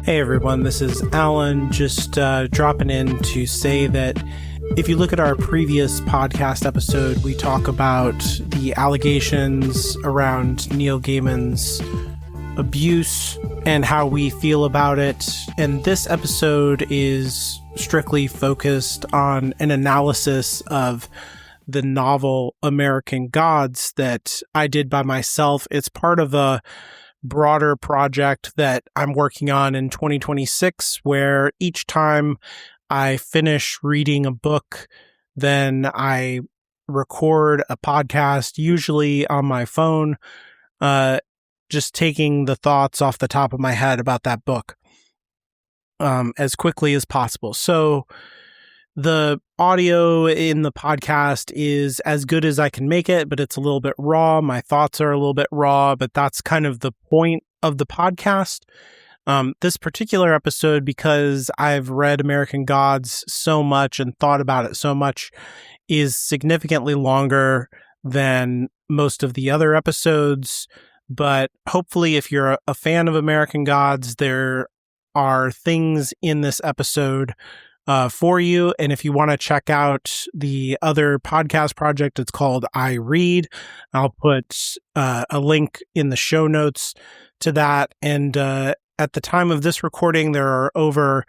Hey everyone, this is Alan, just dropping in to say that if you look at our previous podcast episode, we talk about the allegations around Neil Gaiman's abuse and how we feel about it. And this episode is strictly focused on an analysis of the novel American Gods that I did by myself. It's part of a broader project that I'm working on in 2026, where each time I finish reading a book, then I record a podcast, usually on my phone, just taking the thoughts off the top of my head about that book as quickly as possible. So the audio in the podcast is as good as I can make it, but it's a little bit raw. My thoughts are a little bit raw, but that's kind of the point of the podcast. This particular episode, because I've read American Gods so much and thought about it so much, is significantly longer than most of the other episodes. But hopefully, if you're a fan of American Gods, there are things in this episode for you. And if you want to check out the other podcast project, it's called I Read. I'll put a link in the show notes to that. And at the time of this recording, there are over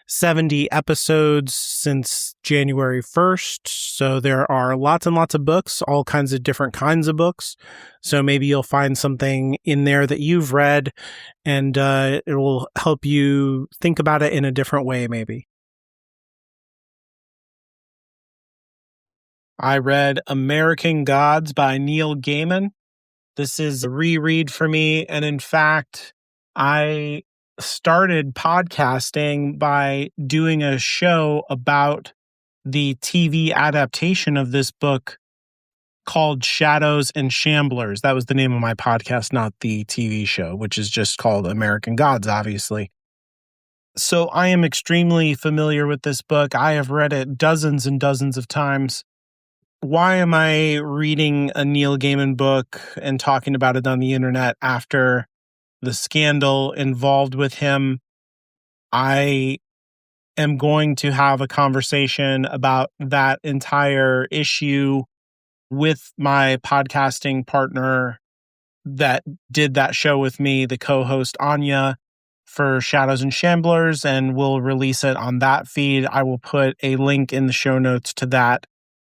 70 episodes since January 1st. So there are lots and lots of books, all kinds of different kinds of books. So maybe you'll find something in there that you've read, and it will help you think about it in a different way, maybe. I read American Gods by Neil Gaiman. This is a reread for me. And in fact, I started podcasting by doing a show about the TV adaptation of this book called Shadows and Shamblers. That was the name of my podcast, not the TV show, which is just called American Gods, obviously. So I am extremely familiar with this book. I have read it dozens and dozens of times. Why am I reading a Neil Gaiman book and talking about it on the internet after the scandal involved with him? I am going to have a conversation about that entire issue with my podcasting partner that did that show with me, the co-host Anya, for Shadows and Shamblers, and we'll release it on that feed. I will put a link in the show notes to that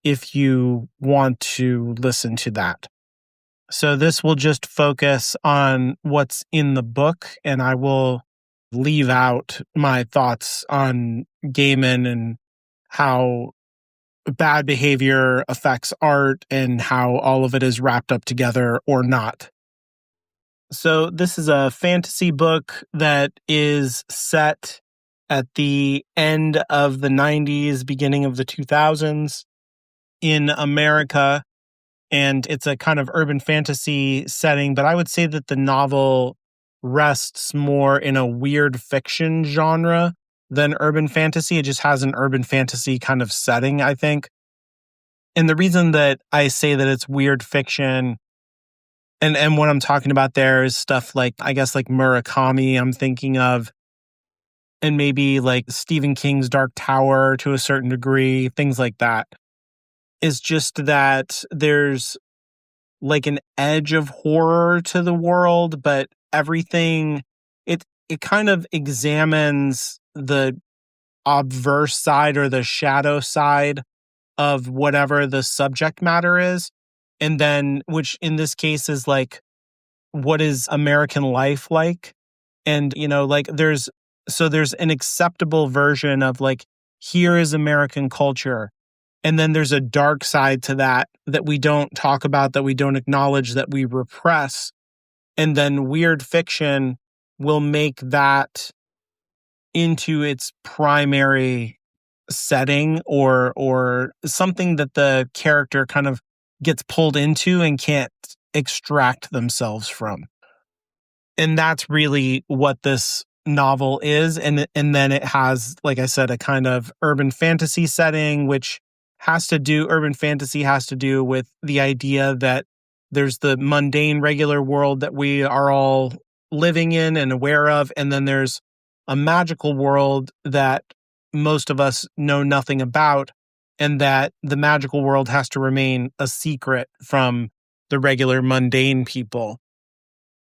if you want to listen to that. So this will just focus on what's in the book, and I will leave out my thoughts on Gaiman and how bad behavior affects art and how all of it is wrapped up together or not. So this is a fantasy book that is set at the end of the 90s, beginning of the 2000s. In America, and it's a kind of urban fantasy setting, but I would say that the novel rests more in a weird fiction genre than urban fantasy. It just has an urban fantasy kind of setting, I think. And the reason that I say that it's weird fiction, and what I'm talking about there is stuff like, I guess, like Murakami, I'm thinking of, and maybe like Stephen King's Dark Tower to a certain degree, things like that. Is just that there's like an edge of horror to the world, but everything, it kind of examines the obverse side or the shadow side of whatever the subject matter is. And then, which in this case is like, what is American life like? And, like there's an acceptable version of like, here is American culture. And then there's a dark side to that we don't talk about, that we don't acknowledge, that we repress. And then weird fiction will make that into its primary setting or something that the character kind of gets pulled into and can't extract themselves from. And that's really what this novel is. And then it has, like I said, a kind of urban fantasy setting, which urban fantasy has to do with the idea that there's the mundane, regular world that we are all living in and aware of. And then there's a magical world that most of us know nothing about, and that the magical world has to remain a secret from the regular mundane people.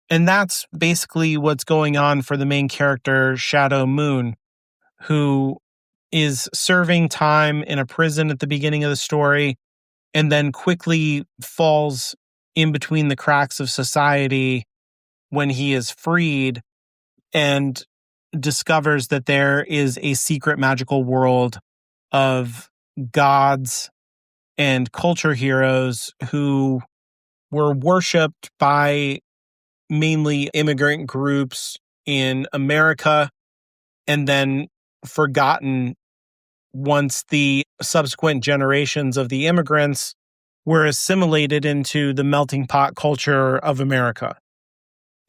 And that's basically what's going on for the main character, Shadow Moon, who is serving time in a prison at the beginning of the story and then quickly falls in between the cracks of society when he is freed and discovers that there is a secret magical world of gods and culture heroes who were worshipped by mainly immigrant groups in America and then forgotten once the subsequent generations of the immigrants were assimilated into the melting pot culture of America.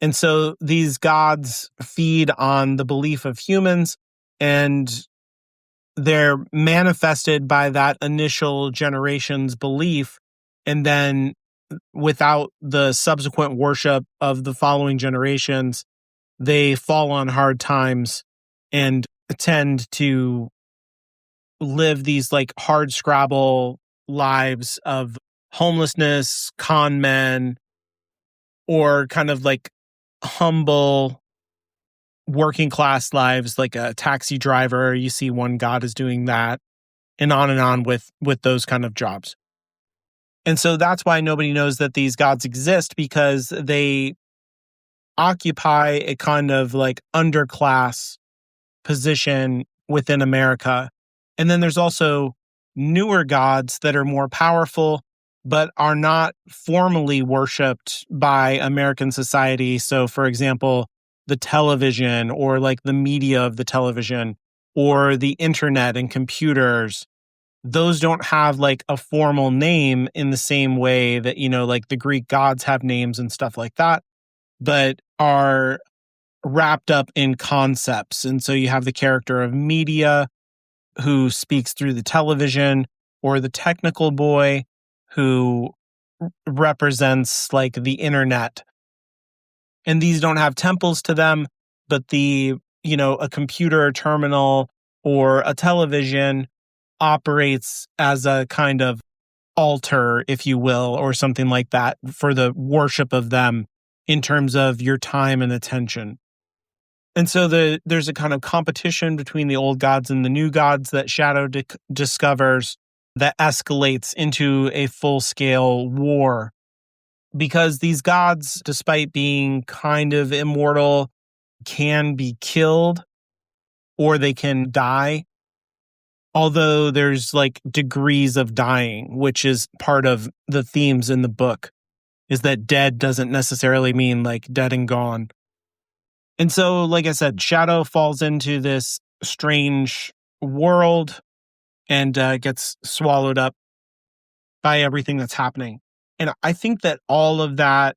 And so these gods feed on the belief of humans, and they're manifested by that initial generation's belief. And then without the subsequent worship of the following generations, they fall on hard times and tend to live these like hard scrabble lives of homelessness, con men, or kind of like humble working class lives, like a taxi driver. You see one god is doing that, and on with those kind of jobs. And so that's why nobody knows that these gods exist, because they occupy a kind of like underclass position within America. And then there's also newer gods that are more powerful, but are not formally worshipped by American society. So, for example, the television, or like the media of the television, or the internet and computers, those don't have like a formal name in the same way that, like the Greek gods have names and stuff like that, but are wrapped up in concepts. And so you have the character of media who speaks through the television, or the technical boy who represents like the internet. And these don't have temples to them, but a computer terminal or a television operates as a kind of altar, if you will, or something like that, for the worship of them in terms of your time and attention. And so there's a kind of competition between the old gods and the new gods that Shadow discovers that escalates into a full-scale war. Because these gods, despite being kind of immortal, can be killed or they can die. Although there's like degrees of dying, which is part of the themes in the book, is that dead doesn't necessarily mean like dead and gone. And so, like I said, Shadow falls into this strange world and gets swallowed up by everything that's happening. And I think that all of that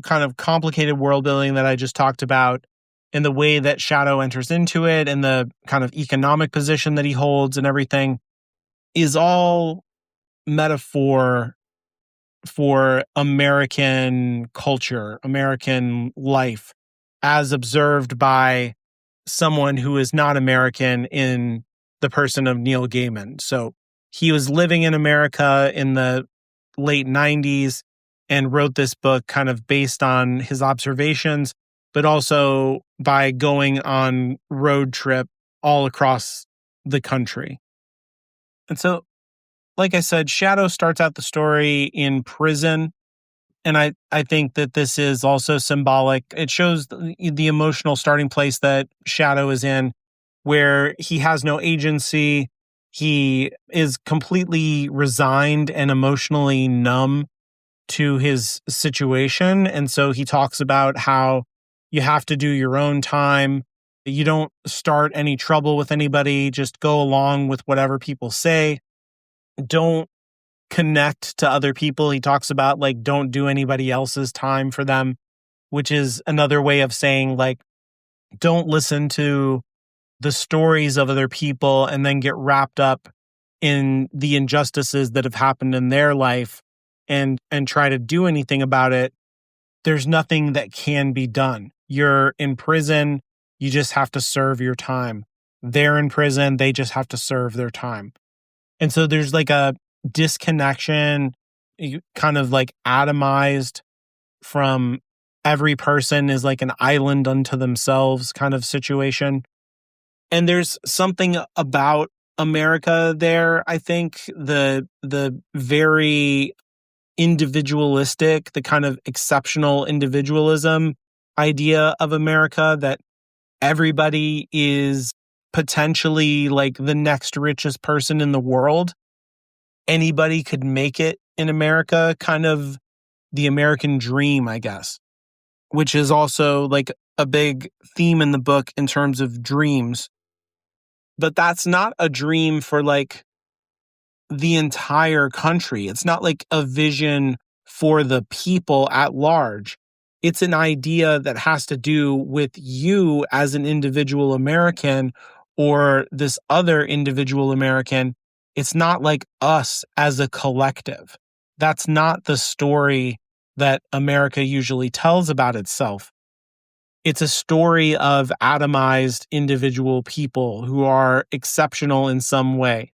kind of complicated world building that I just talked about, and the way that Shadow enters into it, and the kind of economic position that he holds and everything, is all metaphor for American culture, American life, as observed by someone who is not American in the person of Neil Gaiman. So he was living in America in the late 90s and wrote this book kind of based on his observations, but also by going on road trip all across the country. And so, like I said, Shadow starts out the story in prison. And I think that this is also symbolic. It shows the emotional starting place that Shadow is in, where he has no agency. He is completely resigned and emotionally numb to his situation. And so he talks about how you have to do your own time. You don't start any trouble with anybody. Just go along with whatever people say. Don't connect to other people. He talks about like, don't do anybody else's time for them, which is another way of saying like, don't listen to the stories of other people and then get wrapped up in the injustices that have happened in their life and try to do anything about it. There's nothing that can be done. You're in prison. You just have to serve your time. They're in prison. They just have to serve their time. And so there's like a disconnection, kind of like atomized from every person is like an island unto themselves kind of situation. And there's something about America there, I think, the very individualistic, the kind of exceptional individualism idea of America, that everybody is potentially like the next richest person in the world. Anybody could make it in America, kind of the American dream, I guess, which is also like a big theme in the book in terms of dreams. But that's not a dream for like the entire country. It's not like a vision for the people at large. It's an idea that has to do with you as an individual American or this other individual American. It's not like us as a collective. That's not the story that America usually tells about itself. It's a story of atomized individual people who are exceptional in some way.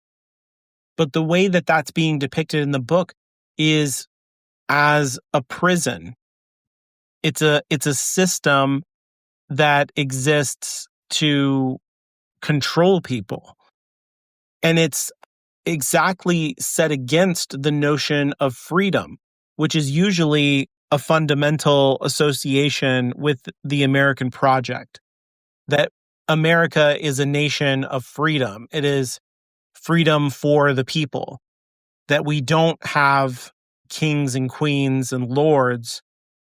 But the way that that's being depicted in the book is as a prison. It's a system that exists to control people. And it's exactly set against the notion of freedom, which is usually a fundamental association with the American project. That America is a nation of freedom. It is freedom for the people. That we don't have kings and queens and lords,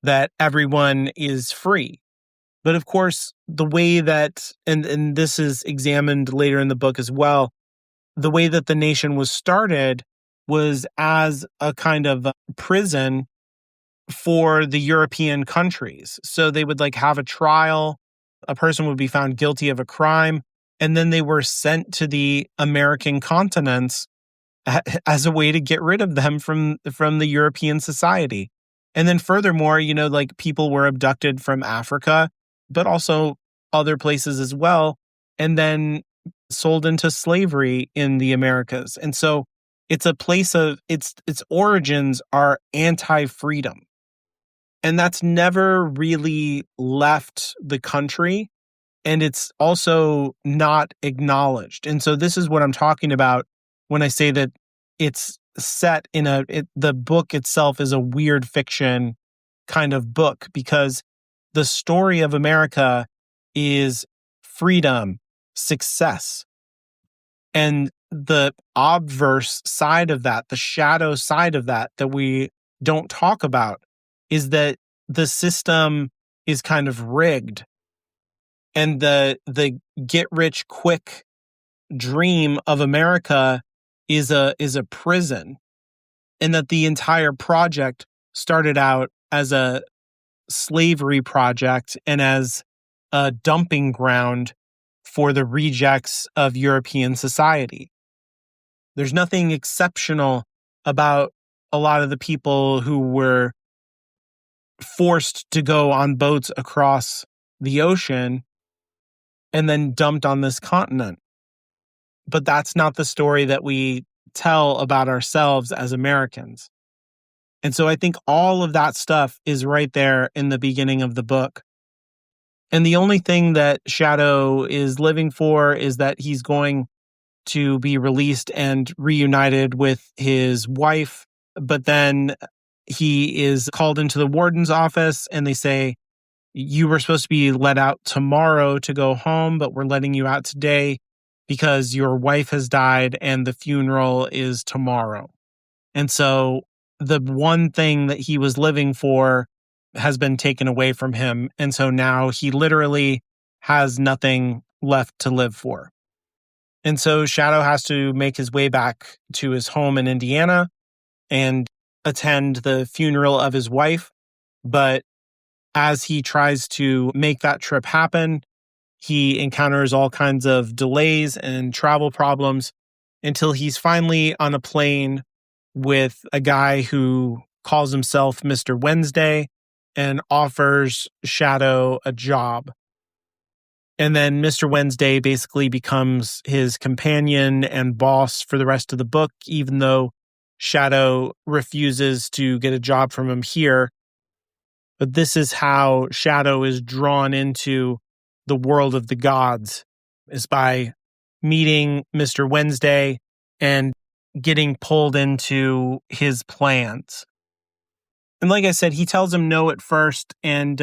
that everyone is free. But of course, the way that, and this is examined later in the book as well, the way that the nation was started was as a kind of prison for the European countries. So they would like have a trial, a person would be found guilty of a crime, and then they were sent to the American continents as a way to get rid of them from the European society. And then furthermore, like people were abducted from Africa, but also other places as well, and then sold into slavery in the Americas. And so it's a place of its origins are anti-freedom. And that's never really left the country. And it's also not acknowledged. And so this is what I'm talking about when I say that it's set in the book itself is a weird fiction kind of book, because the story of America is freedom, success. And the obverse side of that, the shadow side of that we don't talk about, is that the system is kind of rigged. And the get rich quick dream of America is a prison. And that the entire project started out as a slavery project and as a dumping ground for the rejects of European society. There's nothing exceptional about a lot of the people who were forced to go on boats across the ocean and then dumped on this continent. But that's not the story that we tell about ourselves as Americans. And so I think all of that stuff is right there in the beginning of the book. And the only thing that Shadow is living for is that he's going to be released and reunited with his wife. But then he is called into the warden's office and they say, you were supposed to be let out tomorrow to go home, but we're letting you out today because your wife has died and the funeral is tomorrow. And so the one thing that he was living for has been taken away from him. And so now he literally has nothing left to live for. And so Shadow has to make his way back to his home in Indiana and attend the funeral of his wife. But as he tries to make that trip happen, he encounters all kinds of delays and travel problems until he's finally on a plane with a guy who calls himself Mr. Wednesday and offers Shadow a job. And then Mr. Wednesday basically becomes his companion and boss for the rest of the book, even though Shadow refuses to get a job from him here. But this is how Shadow is drawn into the world of the gods, is by meeting Mr. Wednesday and getting pulled into his plans. And like I said, he tells him no at first, and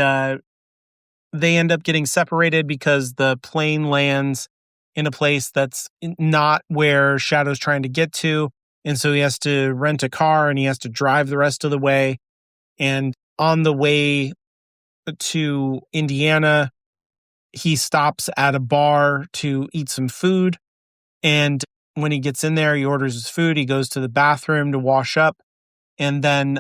they end up getting separated because the plane lands in a place that's not where Shadow's trying to get to. And so he has to rent a car and he has to drive the rest of the way. And on the way to Indiana, he stops at a bar to eat some food. And when he gets in there, he orders his food. He goes to the bathroom to wash up. And then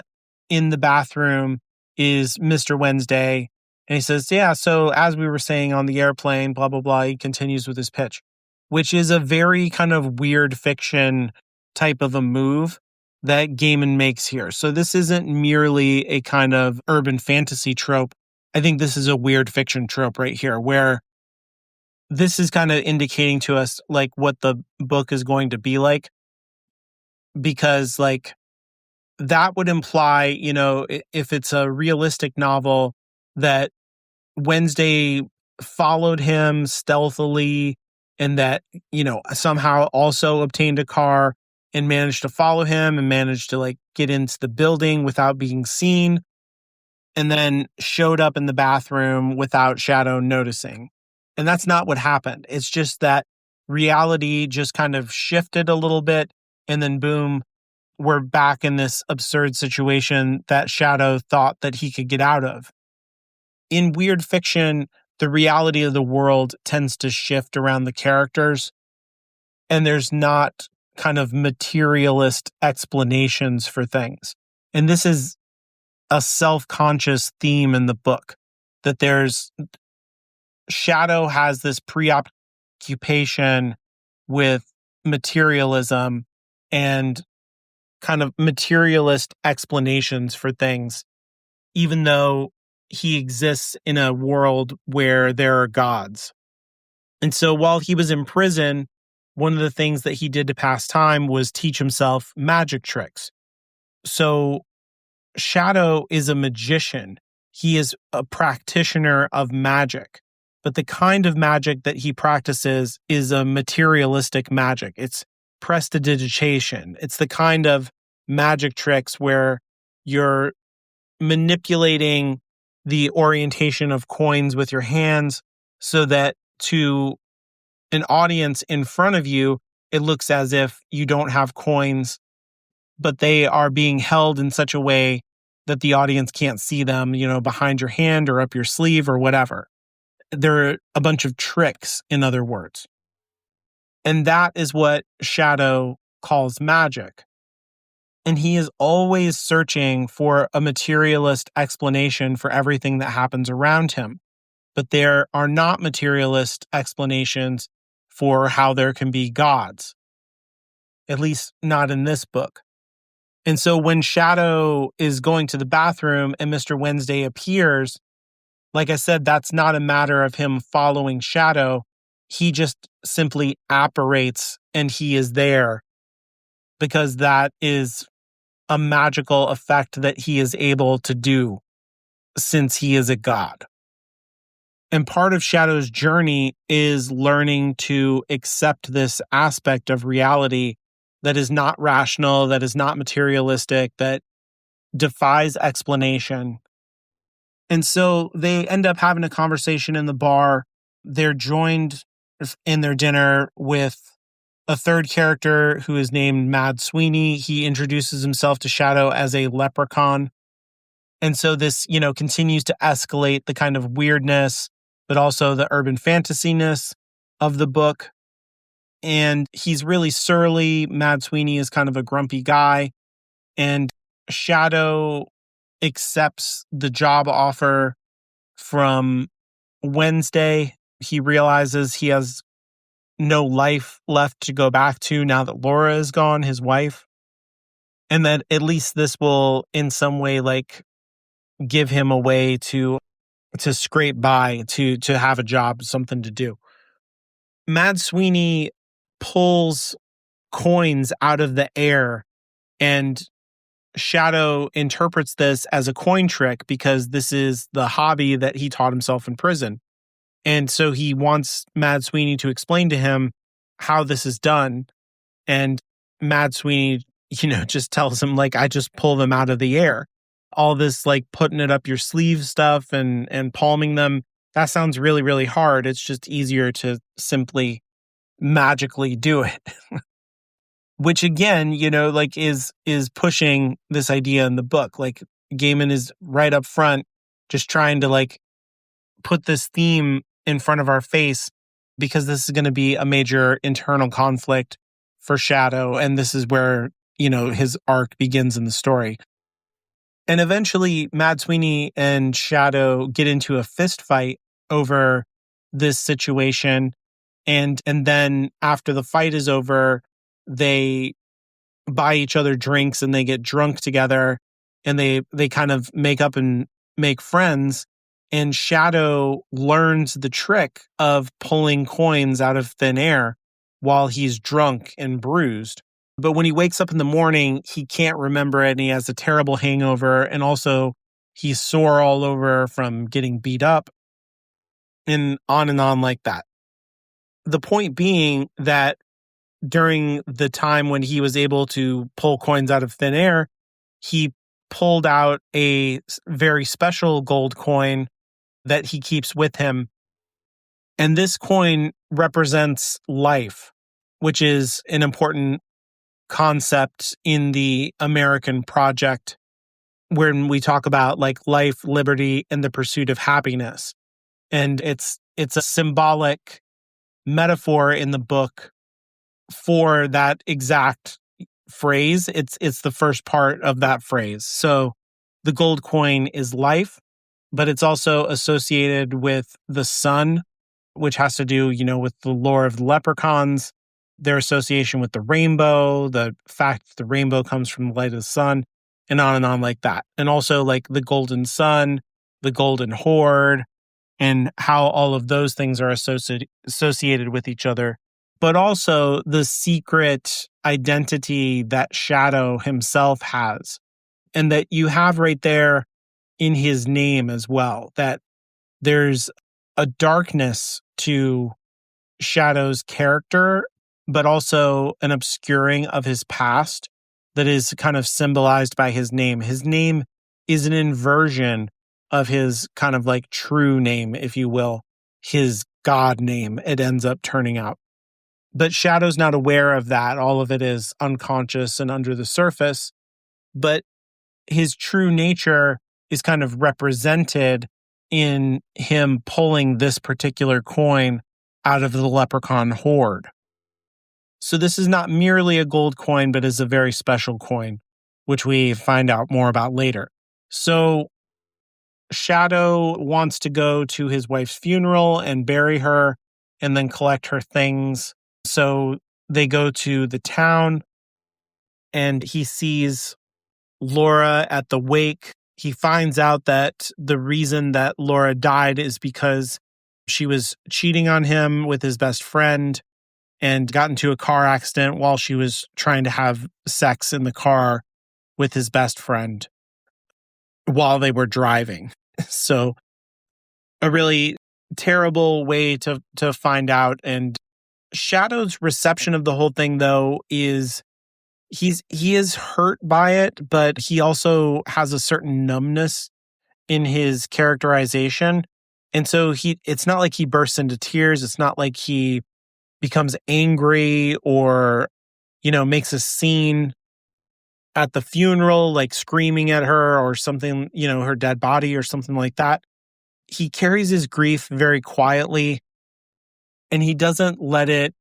in the bathroom is Mr. Wednesday. And he says, yeah, so as we were saying on the airplane, blah, blah, blah. He continues with his pitch, which is a very kind of weird fiction type of a move that Gaiman makes here. So this isn't merely a kind of urban fantasy trope. I think this is a weird fiction trope right here, where this is kind of indicating to us like what the book is going to be like, because like that would imply, you know, if it's a realistic novel, that Wednesday followed him stealthily and that, you know, somehow also obtained a car and managed to follow him and managed to like get into the building without being seen, and then showed up in the bathroom without Shadow noticing. And that's not what happened. It's just that reality just kind of shifted a little bit, and then boom, we're back in this absurd situation that Shadow thought that he could get out of. In weird fiction, the reality of the world tends to shift around the characters, and there's not kind of materialist explanations for things. And this is a self-conscious theme in the book, that there's Shadow has this preoccupation with materialism and kind of materialist explanations for things, even though he exists in a world where there are gods. And so while he was in prison, one of the things that he did to pass time was teach himself magic tricks. So Shadow is a magician. He is a practitioner of magic. But the kind of magic that he practices is a materialistic magic. It's prestidigitation. It's the kind of magic tricks where you're manipulating the orientation of coins with your hands so that to an audience in front of you, it looks as if you don't have coins, but they are being held in such a way that the audience can't see them, you know, behind your hand or up your sleeve or whatever. There are a bunch of tricks, in other words. And that is what Shadow calls magic. And he is always searching for a materialist explanation for everything that happens around him. But there are not materialist explanations for how there can be gods, at least not in this book. And so when Shadow is going to the bathroom and Mr. Wednesday appears, like I said, that's not a matter of him following Shadow. He just simply apparates and he is there because that is a magical effect that he is able to do since he is a god. And part of Shadow's journey is learning to accept this aspect of reality that is not rational, that is not materialistic, that defies explanation. And so they end up having a conversation in the bar. They're joined in their dinner with a third character who is named Mad Sweeney. He introduces himself to Shadow as a leprechaun. And so this, you know, continues to escalate the kind of weirdness, but also the urban fantasy-ness of the book. And he's really surly. Mad Sweeney is kind of a grumpy guy. And Shadow accepts the job offer from Wednesday. He realizes he has no life left to go back to now that Laura is gone, his wife. And that at least this will in some way like give him a way to to scrape by, to have a job, something to do. Mad Sweeney pulls coins out of the air, and Shadow interprets this as a coin trick because this is the hobby that he taught himself in prison. And so he wants Mad Sweeney to explain to him how this is done. And Mad Sweeney, just tells him, like, I just pull them out of the air. All this, like, putting it up your sleeve stuff and palming them, that sounds really, really hard. It's just easier to simply magically do it. Which again, like is pushing this idea in the book. Like, Gaiman is right up front just trying to, like, put this theme in front of our face because this is going to be a major internal conflict for Shadow, and this is where, his arc begins in the story. And eventually Mad Sweeney and Shadow get into a fist fight over this situation, and then after the fight is over, they buy each other drinks and they get drunk together, and they kind of make up and make friends. And Shadow learns the trick of pulling coins out of thin air while he's drunk and bruised. But when he wakes up in the morning, he can't remember it, and he has a terrible hangover, and also he's sore all over from getting beat up, and on like that. The point being that during the time when he was able to pull coins out of thin air, he pulled out a very special gold coin that he keeps with him. And this coin represents life, which is an important concept in the American project when we talk about, like, life, liberty, and the pursuit of happiness. And it's a symbolic metaphor in the book for that exact phrase. It's the first part of that phrase. So the gold coin is life, but it's also associated with the sun, which has to do, with the lore of the leprechauns, their association with the rainbow, the fact that the rainbow comes from the light of the sun, and on like that. And also, like, the golden sun, the golden horde, and how all of those things are associated with each other. But also the secret identity that Shadow himself has, and that you have right there in his name as well, that there's a darkness to Shadow's character, but also an obscuring of his past that is kind of symbolized by his name. His name is an inversion of his kind of, like, true name, if you will, his God name, it ends up turning out. But Shadow's not aware of that. All of it is unconscious and under the surface. But his true nature is kind of represented in him pulling this particular coin out of the leprechaun horde. So this is not merely a gold coin, but is a very special coin, which we find out more about later. So Shadow wants to go to his wife's funeral and bury her and then collect her things. So they go to the town, and he sees Laura at the wake. He finds out that the reason that Laura died is because she was cheating on him with his best friend and got into a car accident while she was trying to have sex in the car with his best friend while they were driving. So a really terrible way to find out. And Shadow's reception of the whole thing, though, is he is hurt by it, but he also has a certain numbness in his characterization. And so it's not like he bursts into tears. It's not like he becomes angry or, makes a scene at the funeral, like screaming at her or something, her dead body or something like that. He carries his grief very quietly, and he doesn't let it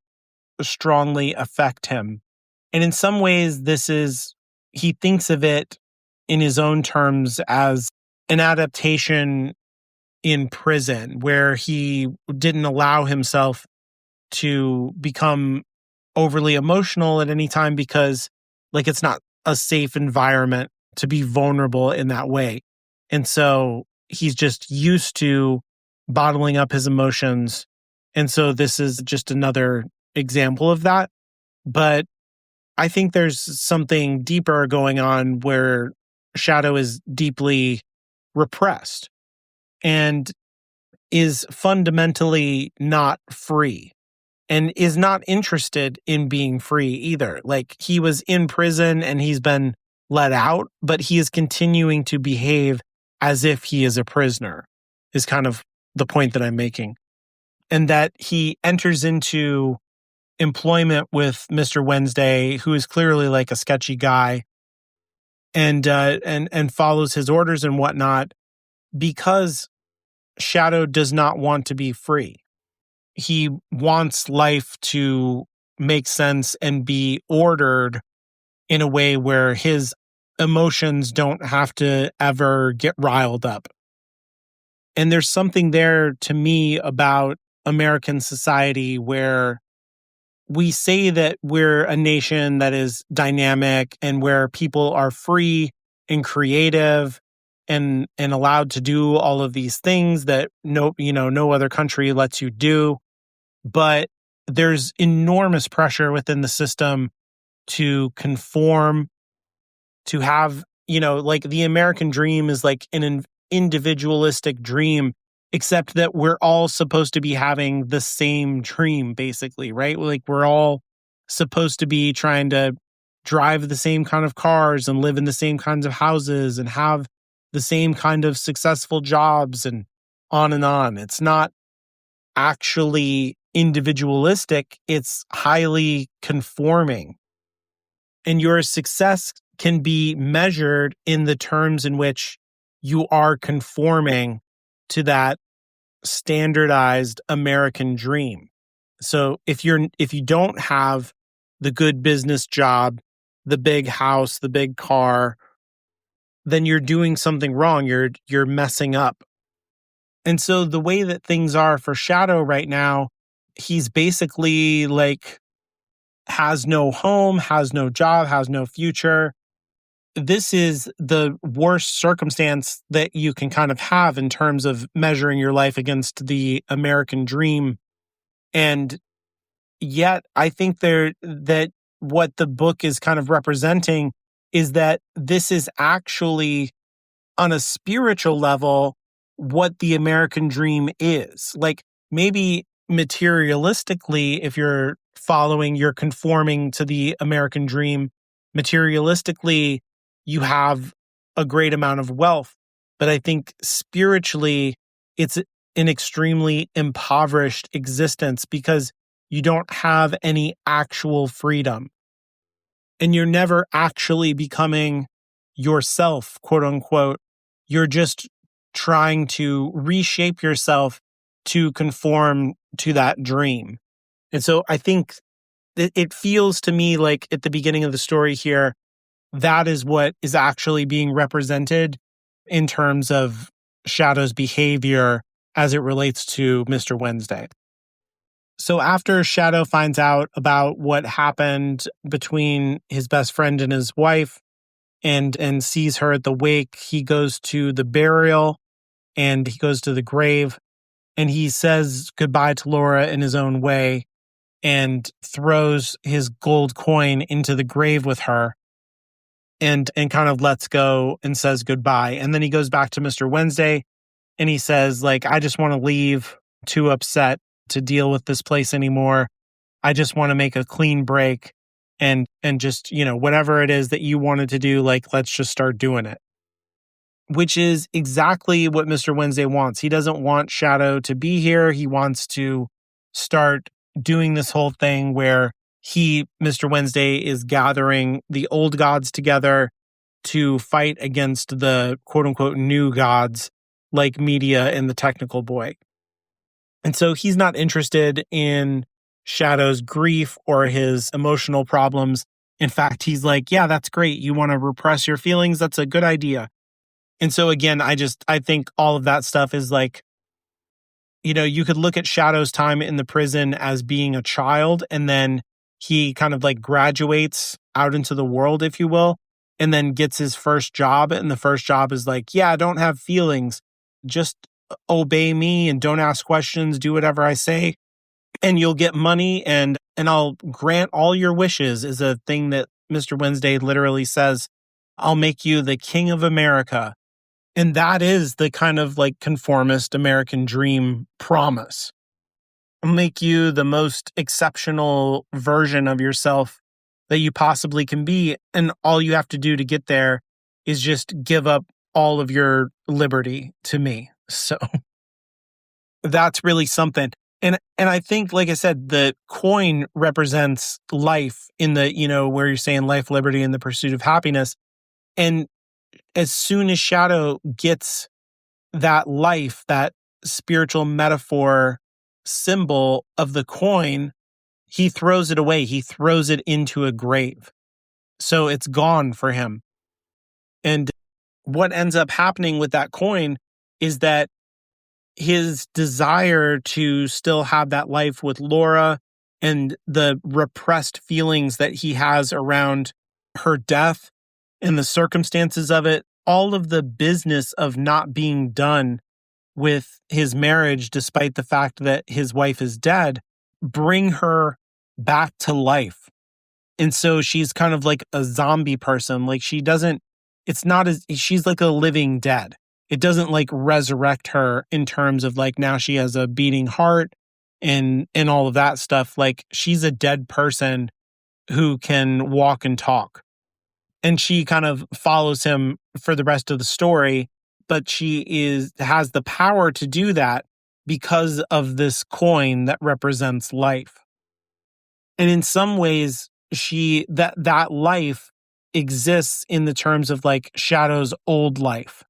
strongly affect him. And in some ways, he thinks of it in his own terms as an adaptation in prison, where he didn't allow himself to become overly emotional at any time because, like, it's not a safe environment to be vulnerable in that way. And so he's just used to bottling up his emotions. And so this is just another example of that. But I think there's something deeper going on where Shadow is deeply repressed and is fundamentally not free and is not interested in being free either. Like, he was in prison and he's been let out, but he is continuing to behave as if he is a prisoner, is kind of the point that I'm making. And that he enters into employment with Mr. Wednesday, who is clearly like a sketchy guy, and follows his orders and whatnot, because Shadow does not want to be free. He wants life to make sense and be ordered in a way where his emotions don't have to ever get riled up. And there's something there to me about American society where we say that we're a nation that is dynamic and where people are free and creative and allowed to do all of these things that no other country lets you do. But there's enormous pressure within the system to conform, to have, like, the American dream is like an individualistic dream, except that we're all supposed to be having the same dream, basically, right? Like, we're all supposed to be trying to drive the same kind of cars and live in the same kinds of houses and have the same kind of successful jobs and on and on. It's not actually individualistic, it's highly conforming. And your success can be measured in the terms in which you are conforming to that standardized American dream. So if you don't have the good business job, the big house, the big car, then you're doing something wrong. You're messing up. And so the way that things are for Shadow right now, he's basically like has no home, has no job, has no future. This is the worst circumstance that you can kind of have in terms of measuring your life against the American dream. And yet I think that what the book is kind of representing is that this is actually, on a spiritual level, what the American dream is. Like, maybe materialistically, if you're conforming to the American dream, materialistically, you have a great amount of wealth. But I think spiritually, it's an extremely impoverished existence because you don't have any actual freedom. And you're never actually becoming yourself, quote unquote. You're just trying to reshape yourself to conform to that dream. And so I think it feels to me like at the beginning of the story here, that is what is actually being represented in terms of Shadow's behavior as it relates to Mr. Wednesday. So after Shadow finds out about what happened between his best friend and his wife and sees her at the wake, he goes to the burial and he goes to the grave and he says goodbye to Laura in his own way and throws his gold coin into the grave with her and kind of lets go and says goodbye. And then he goes back to Mr. Wednesday and he says, like, I just want to leave, too upset to deal with this place anymore. I just want to make a clean break and just, whatever it is that you wanted to do, like, let's just start doing it. Which is exactly what Mr. Wednesday wants. He doesn't want Shadow to be here. He wants to start doing this whole thing where Mr. Wednesday, is gathering the old gods together to fight against the quote unquote new gods like Media and the Technical Boy. And so he's not interested in Shadow's grief or his emotional problems. In fact, he's like, yeah, that's great. You want to repress your feelings? That's a good idea. And so again, I think all of that stuff is like, you could look at Shadow's time in the prison as being a child, and then he kind of like graduates out into the world, if you will, and then gets his first job. And the first job is like, yeah, I don't have feelings. just obey me and don't ask questions, do whatever I say, and you'll get money and I'll grant all your wishes," is a thing that Mr. Wednesday literally says. "I'll make you the king of America." And that is the kind of like conformist American dream promise. I'll make you the most exceptional version of yourself that you possibly can be. And all you have to do to get there is just give up all of your liberty to me. So that's really something. And I think, like I said, the coin represents life in the, where you're saying life, liberty, and the pursuit of happiness. And as soon as Shadow gets that life, that spiritual metaphor symbol of the coin, he throws it away. He throws it into a grave. So it's gone for him. And what ends up happening with that coin is that his desire to still have that life with Laura and the repressed feelings that he has around her death and the circumstances of it, all of the business of not being done with his marriage, despite the fact that his wife is dead, bring her back to life. And so she's kind of like a zombie person. Like she's like a living dead. It doesn't like resurrect her in terms of like now she has a beating heart and all of that stuff. Like she's a dead person who can walk and talk. And she kind of follows him for the rest of the story, but she has the power to do that because of this coin that represents life. And in some ways, that life exists in the terms of like Shadow's old life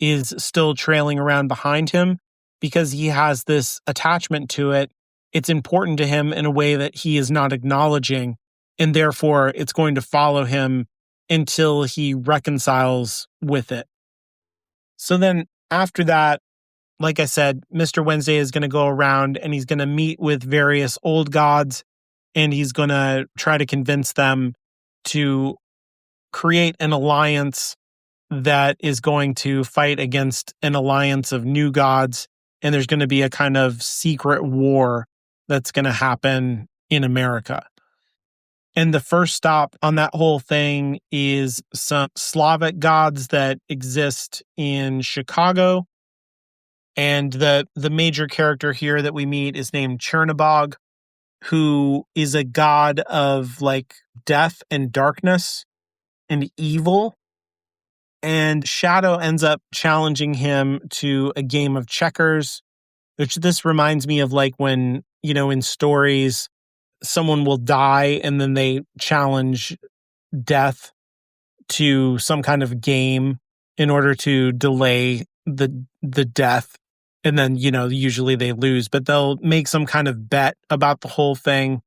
is still trailing around behind him because he has this attachment to it. It's important to him in a way that he is not acknowledging, and therefore it's going to follow him until he reconciles with it. So then after that, like I said, Mr. Wednesday is going to go around and he's going to meet with various old gods and he's going to try to convince them to create an alliance that is going to fight against an alliance of new gods. And there's going to be a kind of secret war that's going to happen in America. And the first stop on that whole thing is some Slavic gods that exist in Chicago. And the major character here that we meet is named Chernobog, who is a god of like death and darkness and evil. And Shadow ends up challenging him to a game of checkers, which this reminds me of like when, in stories, someone will die and then they challenge death to some kind of game in order to delay the death. And then, usually they lose, but they'll make some kind of bet about the whole thing.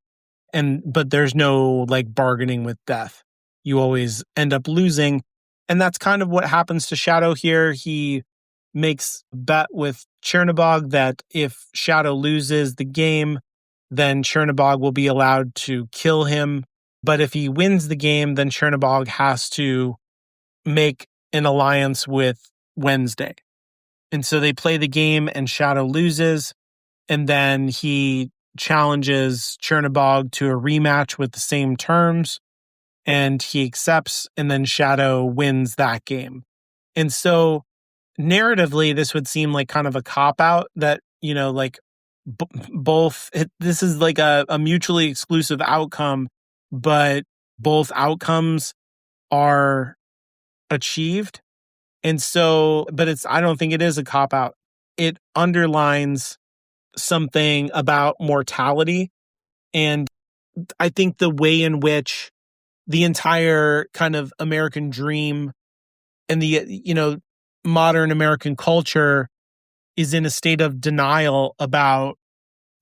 But there's no like bargaining with death. You always end up losing. And that's kind of what happens to Shadow here. He makes a bet with Chernobog that if Shadow loses the game, then Chernobog will be allowed to kill him. But if he wins the game, then Chernobog has to make an alliance with Wednesday. And so they play the game and Shadow loses. And then he challenges Chernobog to a rematch with the same terms. And he accepts, and then Shadow wins that game. And so narratively, this would seem like kind of a cop-out that, this is like a mutually exclusive outcome, but both outcomes are achieved. And so, I don't think it is a cop-out. It underlines something about mortality. And I think the way in which the entire kind of American dream and the, modern American culture is in a state of denial about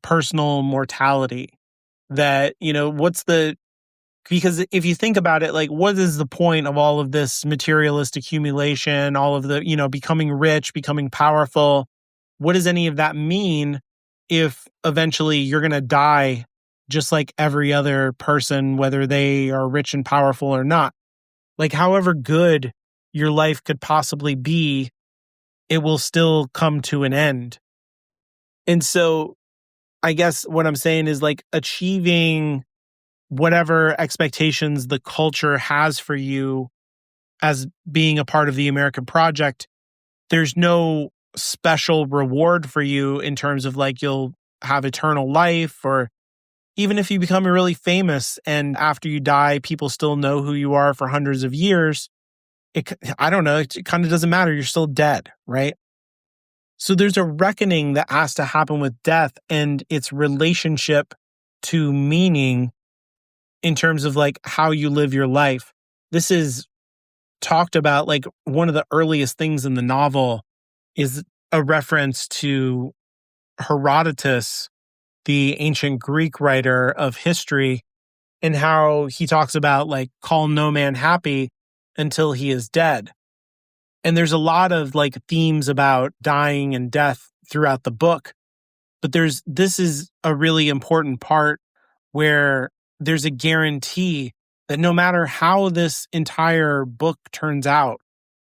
personal mortality. That, because if you think about it, like, what is the point of all of this materialist accumulation, all of the, becoming rich, becoming powerful? What does any of that mean if eventually you're going to die just like every other person, whether they are rich and powerful or not? Like, however good your life could possibly be, it will still come to an end. And so I guess what I'm saying is like achieving whatever expectations the culture has for you as being a part of the American project, there's no special reward for you in terms of like you'll have eternal life, or even if you become really famous and after you die, people still know who you are for hundreds of years. I don't know, it kind of doesn't matter. You're still dead, right? So there's a reckoning that has to happen with death and its relationship to meaning in terms of like how you live your life. This is talked about, like one of the earliest things in the novel is a reference to Herodotus, the ancient Greek writer of history, and how he talks about like call no man happy until he is dead. And there's a lot of like themes about dying and death throughout the book. But this is a really important part where there's a guarantee that no matter how this entire book turns out,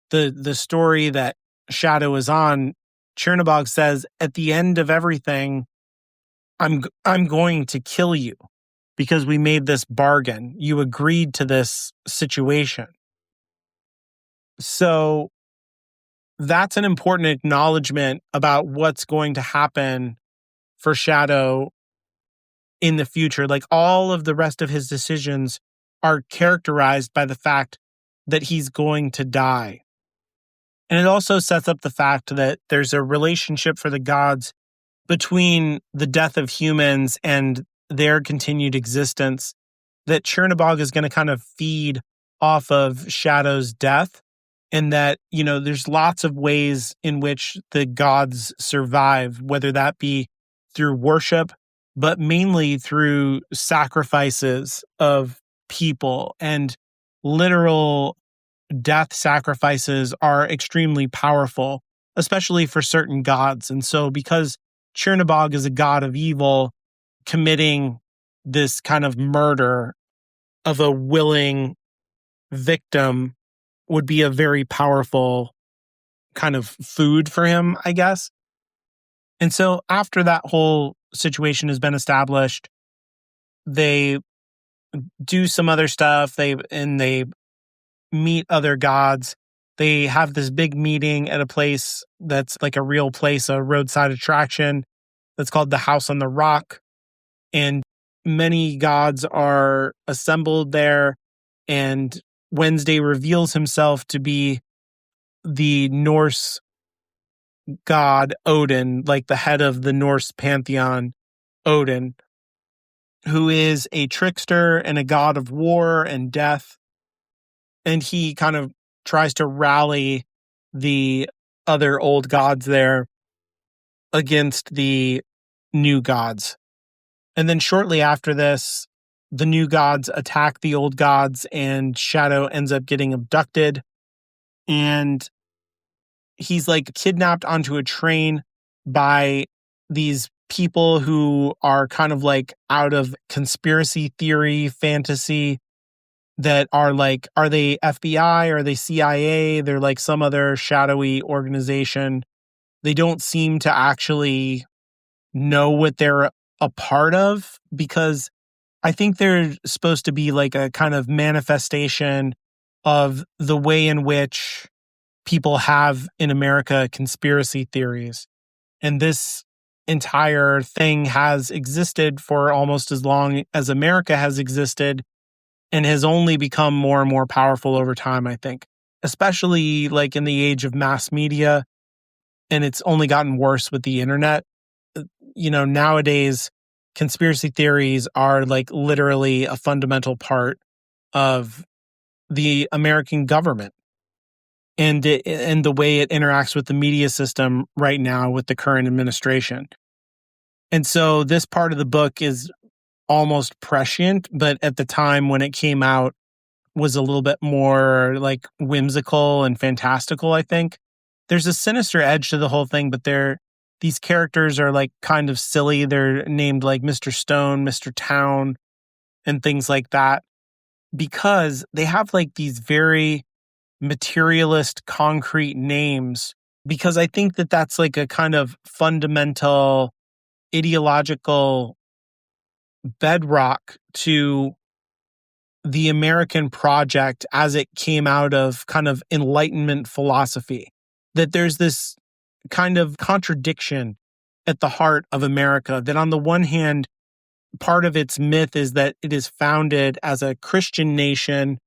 the story that Shadow is on, Chernobog says, at the end of everything, I'm going to kill you because we made this bargain. You agreed to this situation. So that's an important acknowledgement about what's going to happen for Shadow in the future. Like all of the rest of his decisions are characterized by the fact that he's going to die. And it also sets up the fact that there's a relationship for the gods between the death of humans and their continued existence, that Chernobog is going to kind of feed off of Shadow's death. And that, there's lots of ways in which the gods survive, whether that be through worship, but mainly through sacrifices of people. And literal death sacrifices are extremely powerful, especially for certain gods. And so because Chernobog is a god of evil, committing this kind of murder of a willing victim would be a very powerful kind of food for him, I guess. And so after that whole situation has been established, they do some other stuff. They meet other gods. They have this big meeting at a place that's like a real place, a roadside attraction that's called the House on the Rock. And many gods are assembled there. And Wednesday reveals himself to be the Norse god Odin, like the head of the Norse pantheon, Odin, who is a trickster and a god of war and death. And he kind of tries to rally the other old gods there against the new gods. And then shortly after this, the new gods attack the old gods and Shadow ends up getting abducted. And he's like kidnapped onto a train by these people who are kind of like out of conspiracy theory fantasy, that are like, are they FBI? Are they CIA? They're like some other shadowy organization. They don't seem to actually know what they're a part of, because I think they're supposed to be like a kind of manifestation of the way in which people have in America conspiracy theories. And this entire thing has existed for almost as long as America has existed, and has only become more and more powerful over time, I think, especially like in the age of mass media. And it's only gotten worse with the internet. Nowadays, conspiracy theories are like literally a fundamental part of the American government and the way it interacts with the media system right now with the current administration. And so this part of the book is almost prescient, but at the time when it came out was a little bit more like whimsical and fantastical, I think. There's a sinister edge to the whole thing, but these characters are like kind of silly. They're named like Mr. Stone, Mr. Town, and things like that, because they have like these very materialist, concrete names because I think that that's like a kind of fundamental ideological bedrock to the American project as it came out of kind of Enlightenment philosophy. That there's this kind of contradiction at the heart of America, that on the one hand, part of its myth is that it is founded as a Christian nation,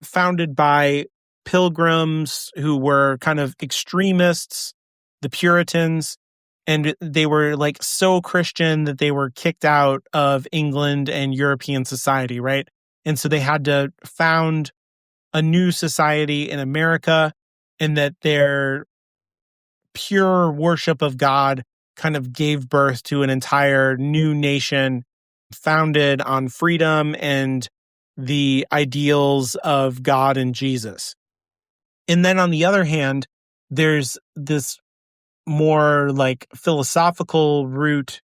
founded by pilgrims who were kind of extremists, the Puritans, and they were like so Christian that they were kicked out of England and European society, right? And so they had to found a new society in America, and that their pure worship of God kind of gave birth to an entire new nation founded on freedom and the ideals of God and Jesus. And then on the other hand, there's this more like philosophical root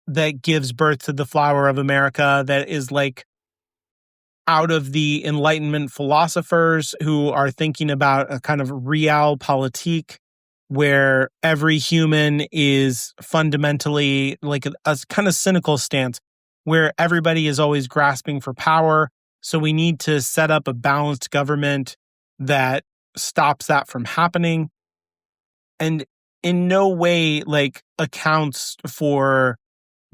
that gives birth to the flower of America, that is like out of the Enlightenment philosophers who are thinking about a kind of realpolitik, where every human is fundamentally like a kind of cynical stance, where everybody is always grasping for power. So we need to set up a balanced government that stops that from happening, and in no way like accounts for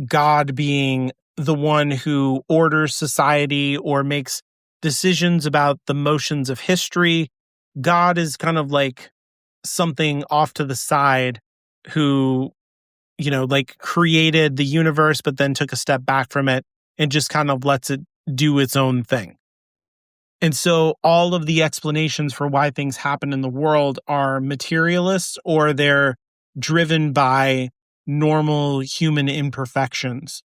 God being the one who orders society or makes decisions about the motions of history. God is kind of like something off to the side who, like created the universe, but then took a step back from it and just kind of lets it do its own thing. And so all of the explanations for why things happen in the world are materialists, or they're driven by normal human imperfections,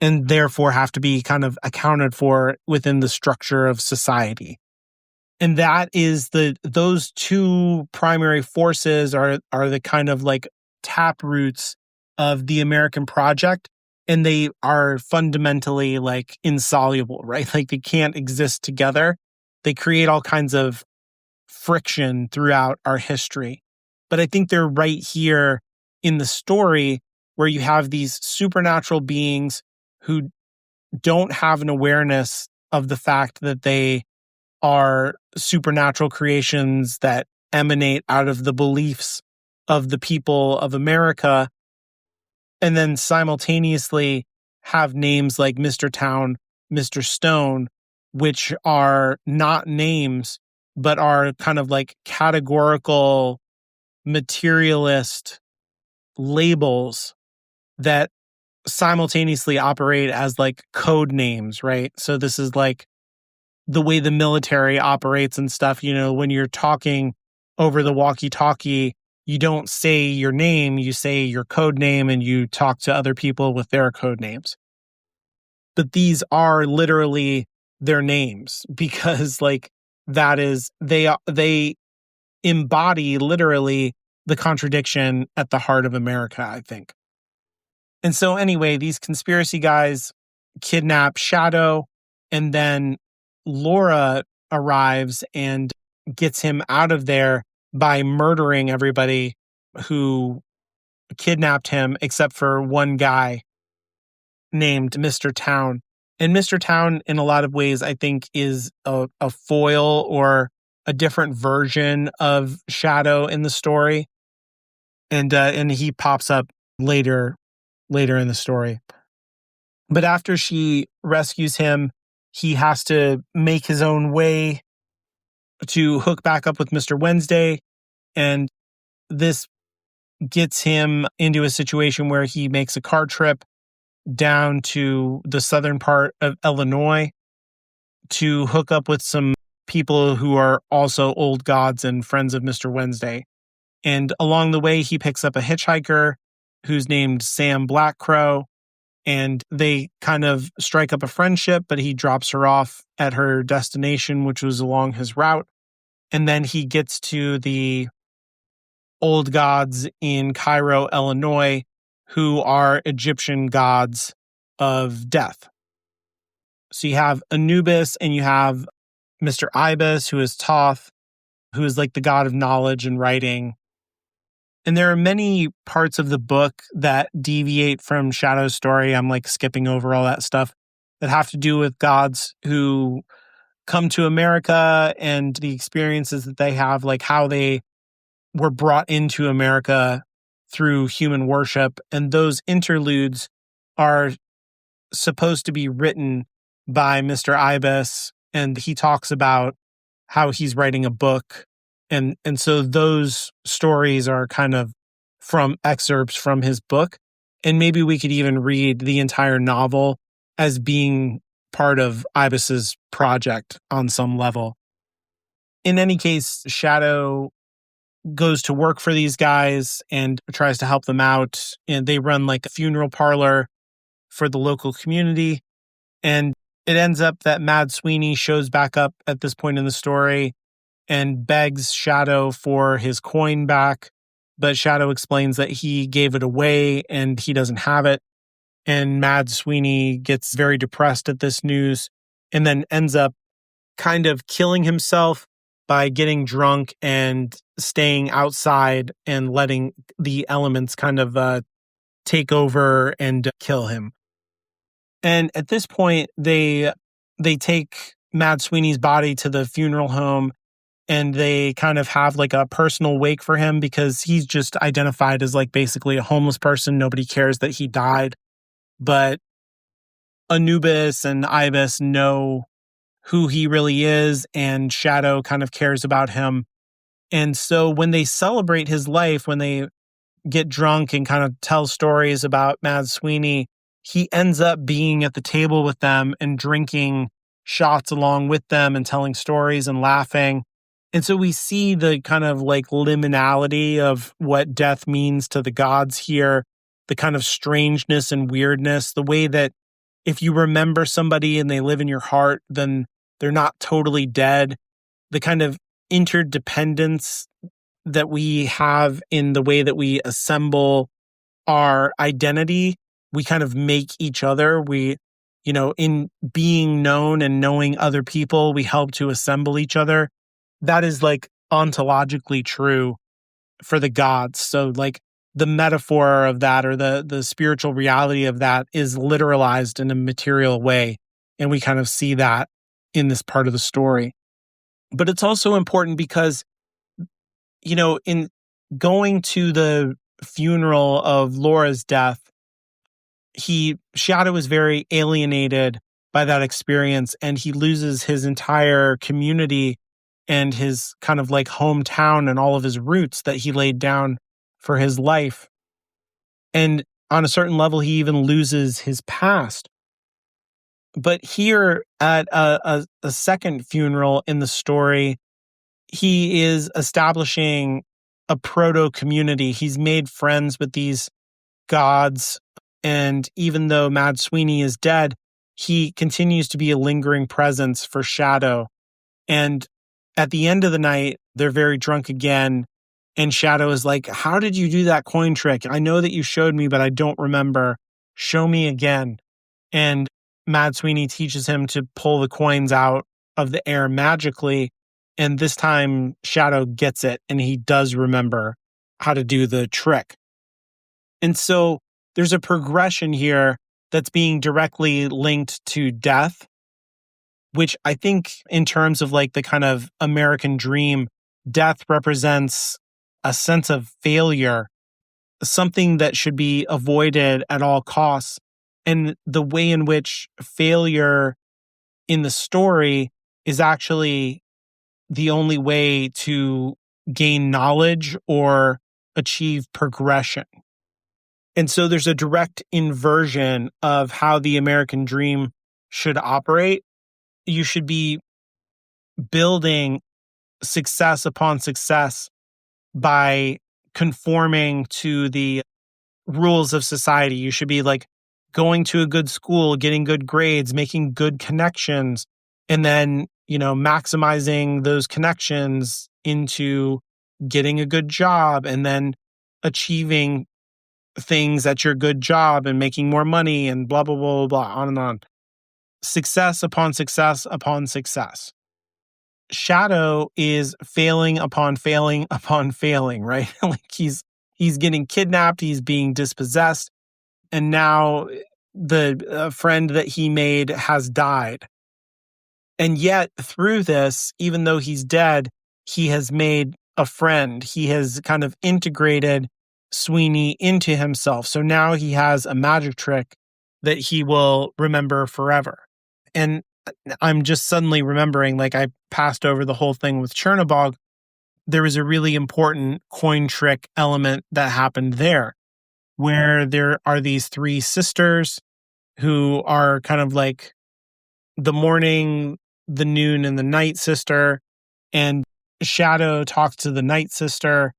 and therefore have to be kind of accounted for within the structure of society. And that is those two primary forces are the kind of like tap roots of the American project. And they are fundamentally like insoluble, right? Like they can't exist together. They create all kinds of friction throughout our history. But I think they're right here in the story, where you have these supernatural beings who don't have an awareness of the fact that they are supernatural creations that emanate out of the beliefs of the people of America, and then simultaneously have names like Mr. Town, Mr. Stone, which are not names, but are kind of like categorical materialist labels that simultaneously operate as like code names, right? So this is like the way the military operates and stuff. When you're talking over the walkie-talkie, you don't say your name, you say your code name, and you talk to other people with their code names. But these are literally their names, because like that is, they embody literally the contradiction at the heart of America, I think. And so anyway, these conspiracy guys kidnap Shadow, and then Laura arrives and gets him out of there by murdering everybody who kidnapped him, except for one guy named Mr. Town. And Mr. Town, in a lot of ways, I think is a foil or a different version of Shadow in the story. And he pops up later in the story. But after she rescues him, he has to make his own way to hook back up with Mr. Wednesday. And this gets him into a situation where he makes a car trip down to the southern part of Illinois to hook up with some people who are also old gods and friends of Mr. Wednesday. And along the way, he picks up a hitchhiker who's named Sam Blackcrow, and they kind of strike up a friendship, but he drops her off at her destination, which was along his route. And then he gets to the old gods in Cairo, Illinois, who are Egyptian gods of death. So you have Anubis, and you have Mr. Ibis, who is Thoth, who is like the god of knowledge and writing. And there are many parts of the book that deviate from Shadow's story. I'm like skipping over all that stuff that have to do with gods who come to America and the experiences that they have, like how they were brought into America through human worship. And those interludes are supposed to be written by Mr. Ibis. And he talks about how he's writing a book. And so those stories are kind of from excerpts from his book. And maybe we could even read the entire novel as being part of Ibis's project on some level. In any case, Shadow goes to work for these guys and tries to help them out. And they run like a funeral parlor for the local community. And it ends up that Mad Sweeney shows back up at this point in the story and begs Shadow for his coin back. But Shadow explains that he gave it away and he doesn't have it. And Mad Sweeney gets very depressed at this news and then ends up kind of killing himself by getting drunk and staying outside and letting the elements kind of take over and kill him. And at this point, they take Mad Sweeney's body to the funeral home and they kind of have like a personal wake for him because he's just identified as like basically a homeless person. Nobody cares that he died. But Anubis and Ibis know who he really is, and Shadow kind of cares about him. And so when they celebrate his life, when they get drunk and kind of tell stories about Mad Sweeney, he ends up being at the table with them and drinking shots along with them and telling stories and laughing. And so we see the kind of like liminality of what death means to the gods here, the kind of strangeness and weirdness, the way that if you remember somebody and they live in your heart, then they're not totally dead, the kind of interdependence that we have in the way that we assemble our identity. We kind of make each other. In being known and knowing other people, we help to assemble each other. That is like ontologically true for the gods. So like the metaphor of that or the spiritual reality of that is literalized in a material way. And we kind of see that in this part of the story. But it's also important because, in going to the funeral of Laura's death, Shadow is very alienated by that experience, and he loses his entire community and his kind of like hometown and all of his roots that he laid down for his life. And on a certain level, he even loses his past. But here at a second funeral in the story, he is establishing a proto-community. He's made friends with these gods. And even though Mad Sweeney is dead, he continues to be a lingering presence for Shadow. And at the end of the night, they're very drunk again. And Shadow is like, how did you do that coin trick? I know that you showed me, but I don't remember. Show me again. And Mad Sweeney teaches him to pull the coins out of the air magically. And this time Shadow gets it and he does remember how to do the trick. And so there's a progression here that's being directly linked to death, which I think in terms of like the kind of American dream, death represents a sense of failure, something that should be avoided at all costs. And the way in which failure in the story is actually the only way to gain knowledge or achieve progression. And so there's a direct inversion of how the American dream should operate. You should be building success upon success by conforming to the rules of society. You should be like going to a good school, getting good grades, making good connections, and then, maximizing those connections into getting a good job and then achieving things at your good job and making more money and blah, blah, blah, blah, blah, on and on. Success upon success upon success. Shadow is failing upon failing upon failing, right? Like he's he's getting kidnapped, he's being dispossessed, and now the friend that he made has died. And yet, through this, even though he's dead, he has made a friend. He has kind of integrated Sweeney into himself. So now he has a magic trick that he will remember forever. And I'm just suddenly remembering, like, I passed over the whole thing with Chernobog. There was a really important coin trick element that happened there, where there are these three sisters who are kind of like the morning, the noon, and the night sister. And Shadow talks to the night sister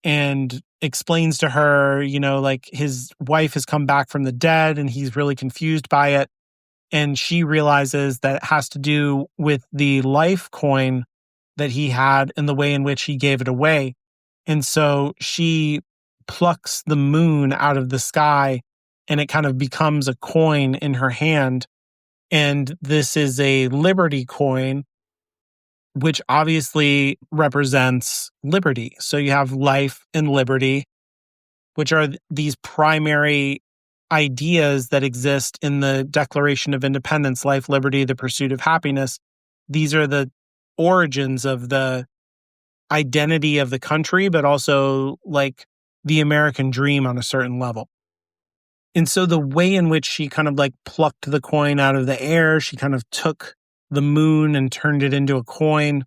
and explains to her, like his wife has come back from the dead and he's really confused by it. And she realizes that it has to do with the life coin that he had and the way in which he gave it away. And so she plucks the moon out of the sky and it kind of becomes a coin in her hand. And this is a liberty coin, which obviously represents liberty. So you have life and liberty, which are these primary ideas that exist in the Declaration of Independence: life, liberty, the pursuit of happiness. These are the origins of the identity of the country, but also like the American dream on a certain level. And so the way in which she kind of like plucked the coin out of the air, she kind of took the moon and turned it into a coin.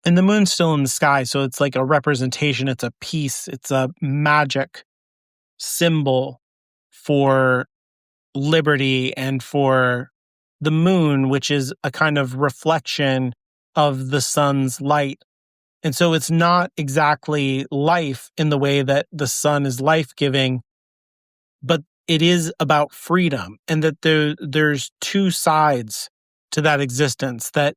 And the moon's still in the sky, so it's like a representation, it's a piece, it's a magic symbol for liberty and for the moon, which is a kind of reflection of the sun's light. And so it's not exactly life in the way that the sun is life-giving, but it is about freedom, and that there's two sides to that existence. That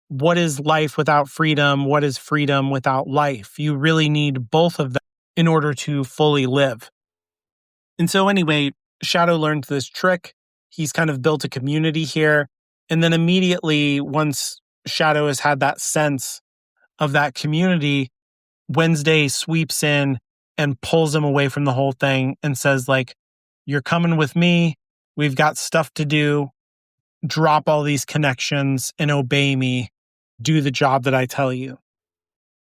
what is life without freedom? What is freedom without life? You really need both of them in order to fully live. And so anyway, Shadow learned this trick. He's kind of built a community here. And then immediately, once Shadow has had that sense of that community, Wednesday sweeps in and pulls him away from the whole thing and says, like, you're coming with me. We've got stuff to do. Drop all these connections and obey me. Do the job that I tell you.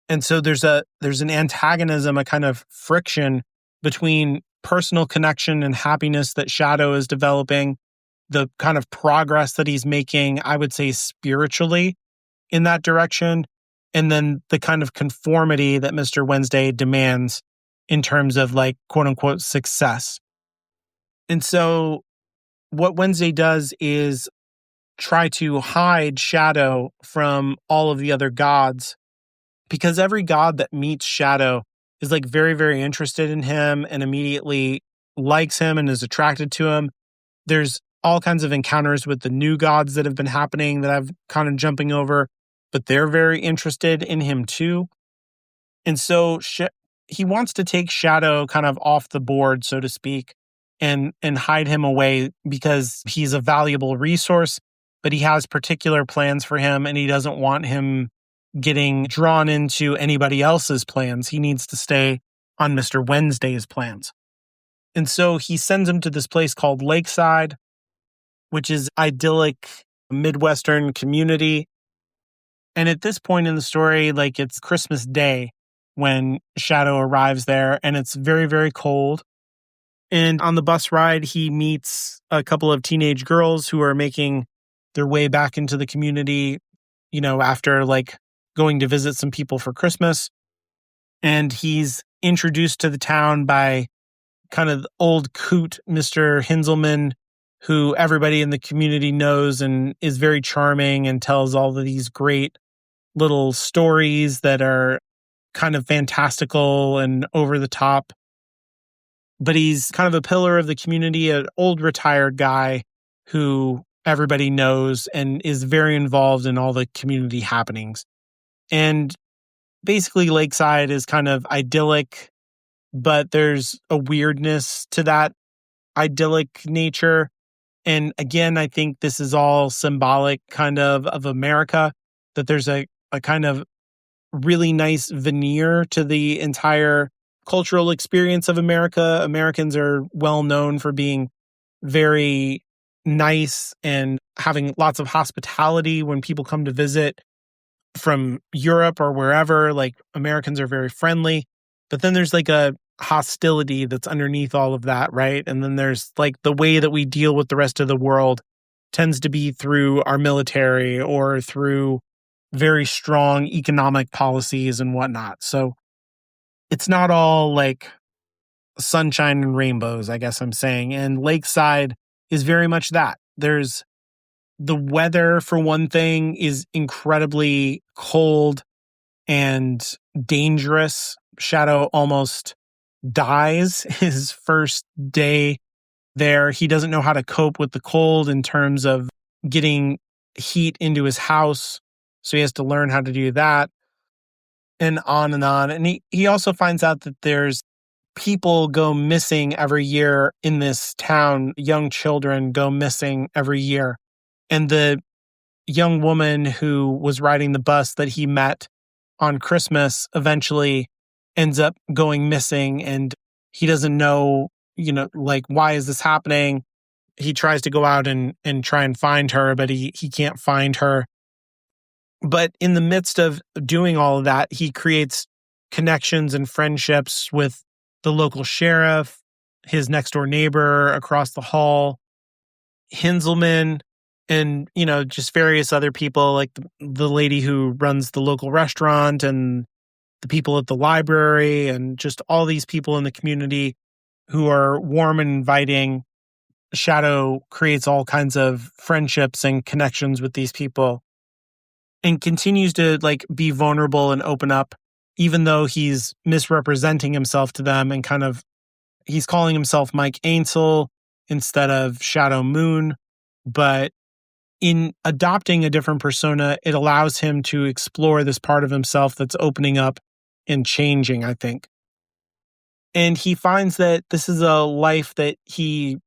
And so there's an antagonism, a kind of friction between personal connection and happiness that Shadow is developing, the kind of progress that he's making, I would say spiritually in that direction, and then the kind of conformity that Mr. Wednesday demands in terms of like quote unquote success. And so what Wednesday does is try to hide Shadow from all of the other gods, because every god that meets Shadow is like very, very interested in him and immediately likes him and is attracted to him. There's all kinds of encounters with the new gods that have been happening that I've kind of jumping over, but they're very interested in him too. And so he wants to take Shadow kind of off the board, so to speak, and hide him away because he's a valuable resource, but he has particular plans for him and he doesn't want him getting drawn into anybody else's plans. He needs to stay on Mr. Wednesday's plans. And so he sends him to this place called Lakeside, which is idyllic Midwestern community. And at this point in the story, like, it's Christmas Day when Shadow arrives there, and it's very, very cold. And on the bus ride, he meets a couple of teenage girls who are making their way back into the community, after like going to visit some people for Christmas. And he's introduced to the town by kind of old coot Mr. Hinzelman, who everybody in the community knows and is very charming and tells all of these great little stories that are kind of fantastical and over the top. But he's kind of a pillar of the community, an old retired guy who everybody knows and is very involved in all the community happenings. And basically Lakeside is kind of idyllic, but there's a weirdness to that idyllic nature. And again, I think this is all symbolic kind of America, that there's a kind of really nice veneer to the entire cultural experience of America. Americans are well known for being very nice and having lots of hospitality when people come to visit from Europe or wherever. Like, Americans are very friendly, but then there's like a hostility that's underneath all of that, right? And then there's like the way that we deal with the rest of the world tends to be through our military or through very strong economic policies and whatnot. So it's not all like sunshine and rainbows, I guess I'm saying. And Lakeside is very much that. There's the weather, for one thing, is incredibly cold and dangerous. Shadow almost dies his first day there. He doesn't know how to cope with the cold in terms of getting heat into his house. So he has to learn how to do that, and on and on. And he also finds out that there's people go missing every year in this town. Young children go missing every year. And the young woman who was riding the bus that he met on Christmas eventually ends up going missing, and he doesn't know, like, why is this happening? He tries to go out and try and find her, but he can't find her. But in the midst of doing all of that, he creates connections and friendships with the local sheriff, his next door neighbor across the hall, Hinzelman, and, just various other people, like the lady who runs the local restaurant and the people at the library, and just all these people in the community who are warm and inviting. Shadow creates all kinds of friendships and connections with these people and continues to like be vulnerable and open up, even though he's misrepresenting himself to them and he's calling himself Mike Ainsel instead of Shadow Moon. But in adopting a different persona, it allows him to explore this part of himself that's opening up and changing, I think. And he finds that this is a life that he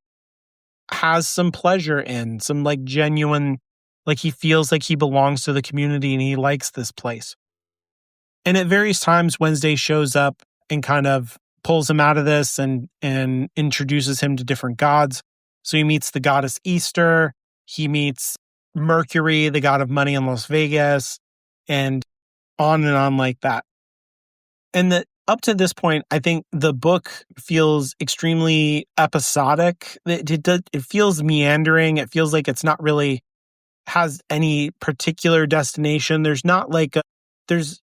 has some pleasure in, some like genuine, like he feels like he belongs to the community and he likes this place. And at various times, Wednesday shows up and kind of pulls him out of this and introduces him to different gods. So he meets the goddess Easter, he meets Mercury, the god of money in Las Vegas, and on like that. And up to this point, I think the book feels extremely episodic. It feels meandering. It feels like it's not really has any particular destination. There's not like there's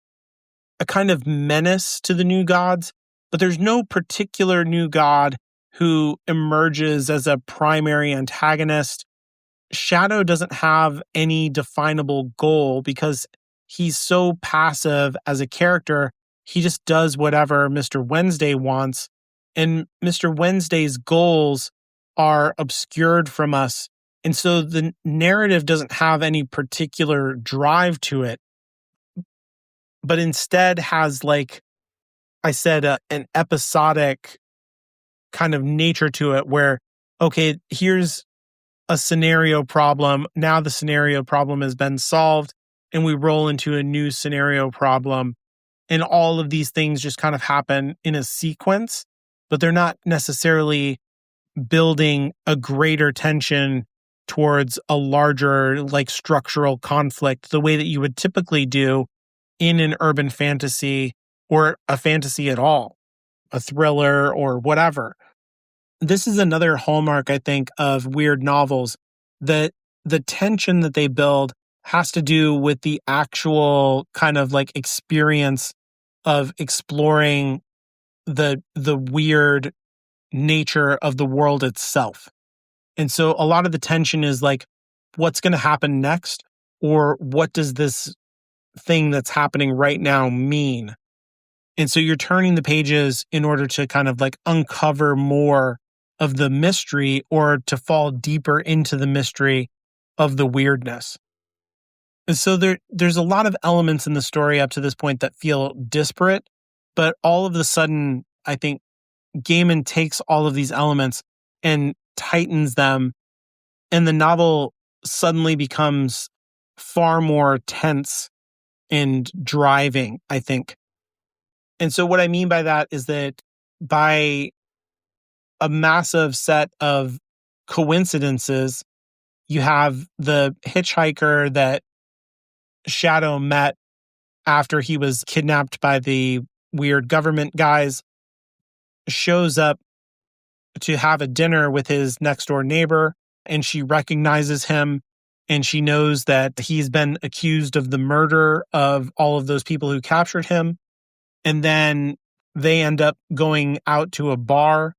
a kind of menace to the new gods, but there's no particular new god who emerges as a primary antagonist. Shadow doesn't have any definable goal because he's so passive as a character. He just does whatever Mr. Wednesday wants, and Mr. Wednesday's goals are obscured from us. And so the narrative doesn't have any particular drive to it, but instead has, like I said, an episodic kind of nature to it where, okay, here's a scenario problem. Now the scenario problem has been solved and we roll into a new scenario problem. And all of these things just kind of happen in a sequence, but they're not necessarily building a greater tension towards a larger like structural conflict the way that you would typically do in an urban fantasy or a fantasy at all, a thriller or whatever. This is another hallmark, I think, of weird novels, that the tension that they build has to do with the actual kind of like experience of exploring the weird nature of the world itself. And so a lot of the tension is like, what's going to happen next? Or what does this thing that's happening right now mean? And so you're turning the pages in order to kind of like uncover more of the mystery or to fall deeper into the mystery of the weirdness. And so there's a lot of elements in the story up to this point that feel disparate, but all of a sudden, I think Gaiman takes all of these elements and tightens them, and the novel suddenly becomes far more tense and driving, I think. And so what I mean by that is that by a massive set of coincidences, you have the hitchhiker that Shadow met after he was kidnapped by the weird government guys, shows up to have a dinner with his next door neighbor, and she recognizes him, and she knows that he's been accused of the murder of all of those people who captured him. And then they end up going out to a bar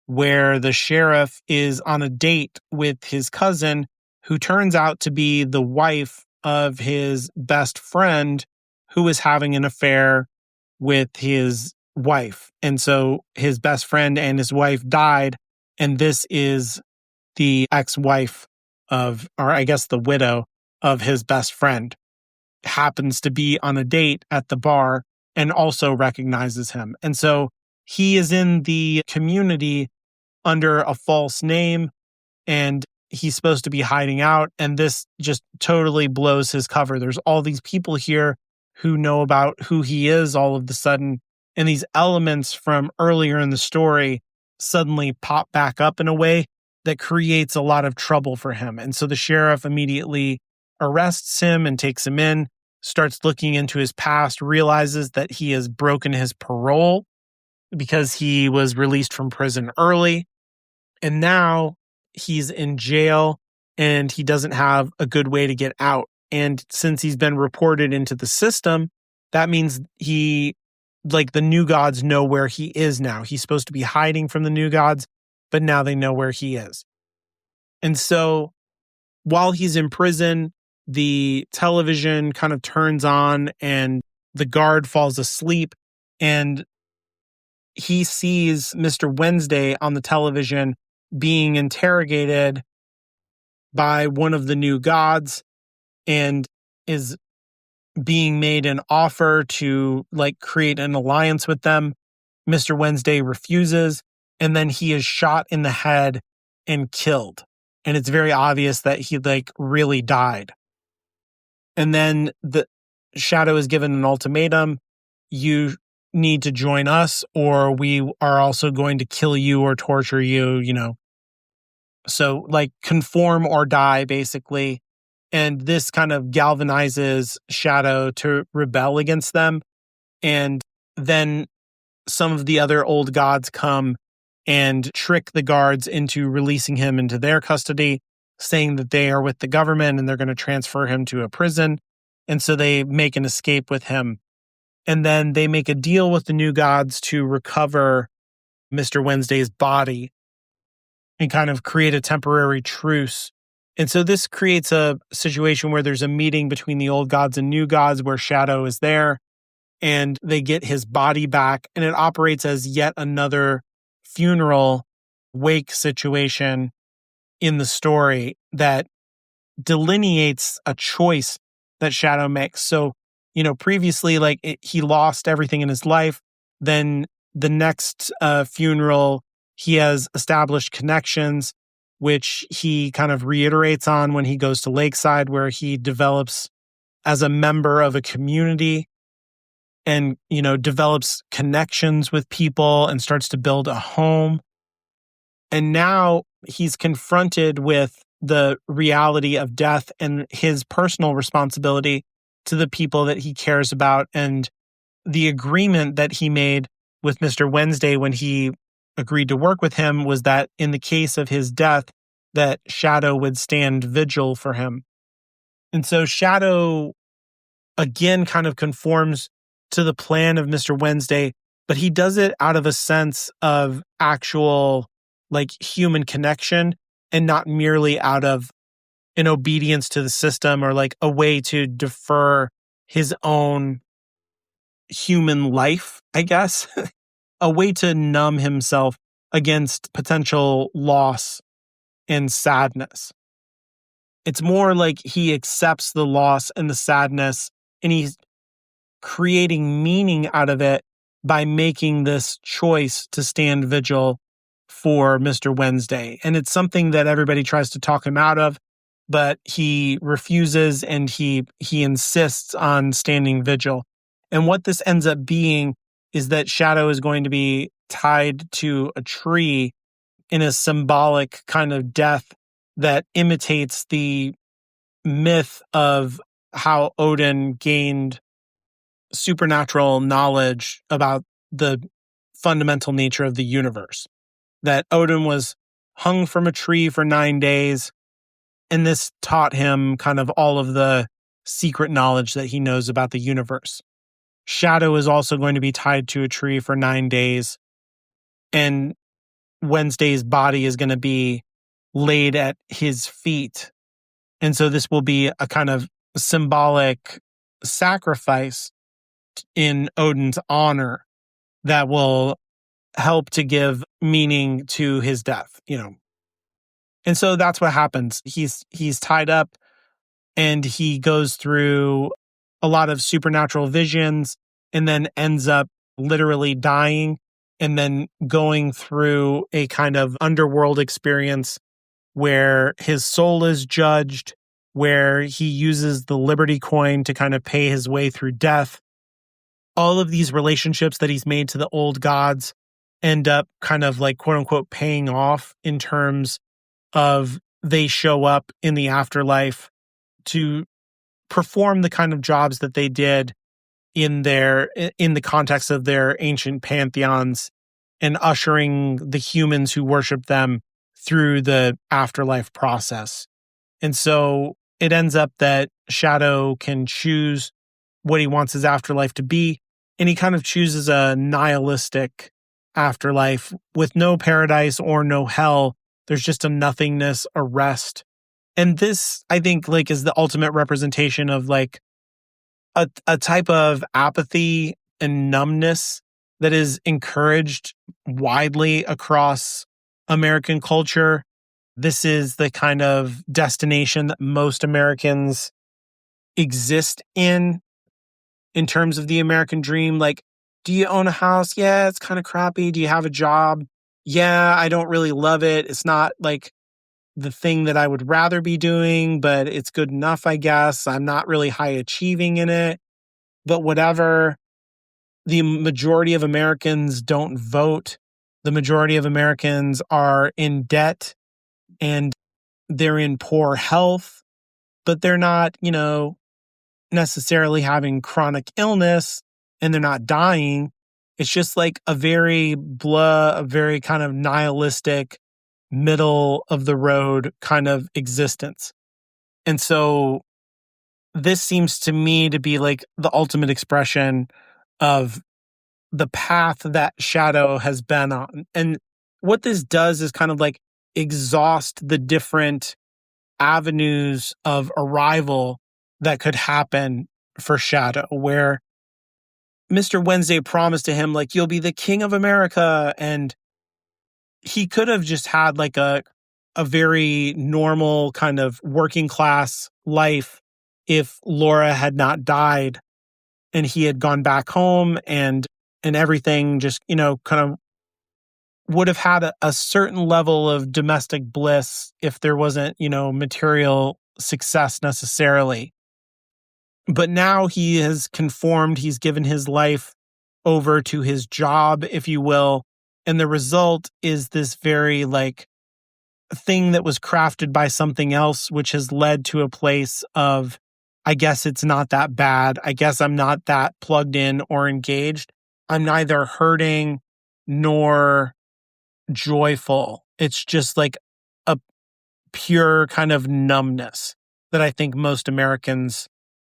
where the sheriff is on a date with his cousin, who turns out to be the wife of his best friend, who is having an affair with his wife. And so his best friend and his wife died. And this is the ex-wife of, or I guess the widow of his best friend, happens to be on a date at the bar and also recognizes him. And so he is in the community under a false name, and he's supposed to be hiding out. And this just totally blows his cover. There's all these people here who know about who he is all of a sudden. And these elements from earlier in the story suddenly pop back up in a way that creates a lot of trouble for him. And so the sheriff immediately arrests him and takes him in, starts looking into his past, realizes that he has broken his parole because he was released from prison early. And now he's in jail and he doesn't have a good way to get out. And since he's been reported into the system, that means the new gods know where he is now. He's supposed to be hiding from the new gods, but now they know where he is. And so while he's in prison, the television kind of turns on and the guard falls asleep, and he sees Mr. Wednesday on the television being interrogated by one of the new gods and is being made an offer to create an alliance with them. Mr. Wednesday refuses, and then he is shot in the head and killed. And it's very obvious that he really died. And then the Shadow is given an ultimatum. You need to join us, or we are also going to kill you or torture you, So conform or die, basically. And this kind of galvanizes Shadow to rebel against them. And then some of the other old gods come and trick the guards into releasing him into their custody, saying that they are with the government and they're going to transfer him to a prison. And so they make an escape with him. And then they make a deal with the new gods to recover Mr. Wednesday's body and kind of create a temporary truce. And so this creates a situation where there's a meeting between the old gods and new gods where Shadow is there, and they get his body back, and it operates as yet another funeral wake situation in the story that delineates a choice that Shadow makes. So, previously, he lost everything in his life. Then the next funeral, he has established connections, which he kind of reiterates on when he goes to Lakeside, where he develops as a member of a community and, develops connections with people and starts to build a home. And now he's confronted with the reality of death and his personal responsibility to the people that he cares about, and the agreement that he made with Mr. Wednesday when he agreed to work with him was that in the case of his death, that Shadow would stand vigil for him. And so Shadow, again, kind of conforms to the plan of Mr. Wednesday, but he does it out of a sense of actual human connection and not merely out of an obedience to the system or a way to defer his own human life, I guess, a way to numb himself against potential loss and sadness. It's more like he accepts the loss and the sadness, and he's creating meaning out of it by making this choice to stand vigil for Mr. Wednesday. And it's something that everybody tries to talk him out of, but he refuses, and he insists on standing vigil. And what this ends up being is that Shadow is going to be tied to a tree in a symbolic kind of death that imitates the myth of how Odin gained supernatural knowledge about the fundamental nature of the universe. That Odin was hung from a tree for 9 days, and this taught him kind of all of the secret knowledge that he knows about the universe. Shadow is also going to be tied to a tree for 9 days, and Wednesday's body is going to be laid at his feet. And so this will be a kind of symbolic sacrifice in Odin's honor that will help to give meaning to his death, And so that's what happens. He's tied up and he goes through a lot of supernatural visions and then ends up literally dying and then going through a kind of underworld experience where his soul is judged, where he uses the Liberty coin to kind of pay his way through death. All of these relationships that he's made to the old gods end up kind of like quote unquote paying off in terms of they show up in the afterlife to perform the kind of jobs that they did in the context of their ancient pantheons and ushering the humans who worship them through the afterlife process. And so it ends up that Shadow can choose what he wants his afterlife to be, and he kind of chooses a nihilistic afterlife with no paradise or no hell. There's just a nothingness, a rest. And this, I think, like, is the ultimate representation of like a type of apathy and numbness that is encouraged widely across American culture. This is the kind of destination that most Americans exist in terms of the American dream. Like, do you own a house? Yeah, it's kind of crappy. Do you have a job? Yeah, I don't really love it. It's not like the thing that I would rather be doing, but it's good enough, I guess. I'm not really high achieving in it, but whatever. The majority of Americans don't vote. The majority of Americans are in debt and they're in poor health, but they're not, necessarily having chronic illness and they're not dying. It's just like a very a very kind of nihilistic, middle of the road kind of existence. And so this seems to me to be like the ultimate expression of the path that Shadow has been on. And what this does is kind of like exhaust the different avenues of arrival that could happen for Shadow, where Mr. Wednesday promised to him, like, you'll be the king of America. And he could have just had like a very normal kind of working class life if Laura had not died and he had gone back home and everything just, kind of would have had a certain level of domestic bliss if there wasn't, material success necessarily. But now he has conformed, he's given his life over to his job, if you will. And the result is this very like thing that was crafted by something else, which has led to a place of, I guess it's not that bad. I guess I'm not that plugged in or engaged. I'm neither hurting nor joyful. It's just like a pure kind of numbness that I think most Americans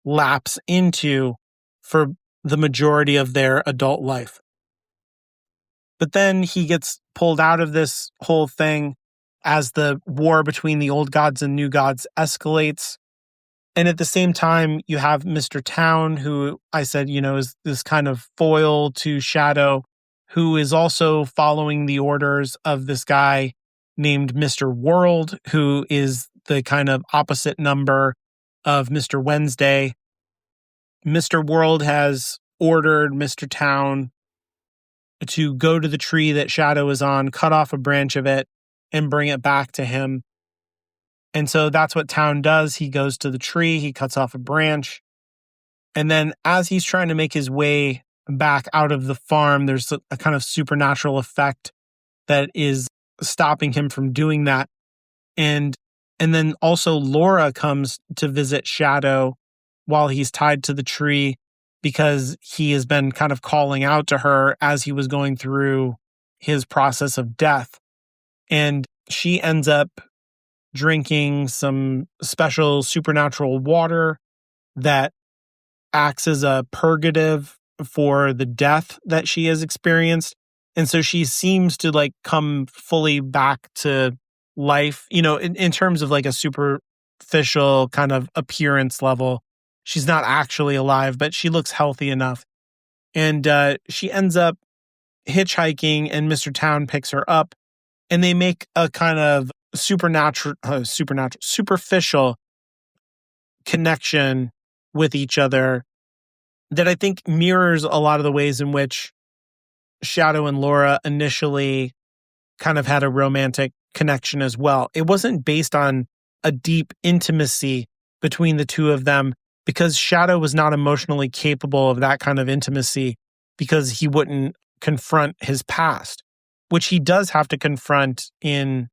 lapse into for the majority of their adult life. But then he gets pulled out of this whole thing as the war between the old gods and new gods escalates. And at the same time, you have Mr. Town, who I said, is this kind of foil to Shadow, who is also following the orders of this guy named Mr. World, who is the kind of opposite number of Mr. Wednesday. Mr. World has ordered Mr. Town to go to the tree that Shadow is on, cut off a branch of it, and bring it back to him. And so that's what Town does. He goes to the tree, he cuts off a branch. And then as he's trying to make his way back out of the farm. There's a kind of supernatural effect that is stopping him from doing that. And then also Laura comes to visit Shadow while he's tied to the tree because he has been kind of calling out to her as he was going through his process of death. And she ends up drinking some special supernatural water that acts as a purgative for the death that she has experienced. And so she seems to like come fully back to life, in terms of like a superficial kind of appearance level. She's not actually alive, but she looks healthy enough. And she ends up hitchhiking, and Mr. Town picks her up, and they make a kind of superficial connection with each other that I think mirrors a lot of the ways in which Shadow and Laura initially kind of had a romantic connection as well. It wasn't based on a deep intimacy between the two of them because Shadow was not emotionally capable of that kind of intimacy because he wouldn't confront his past, which he does have to confront in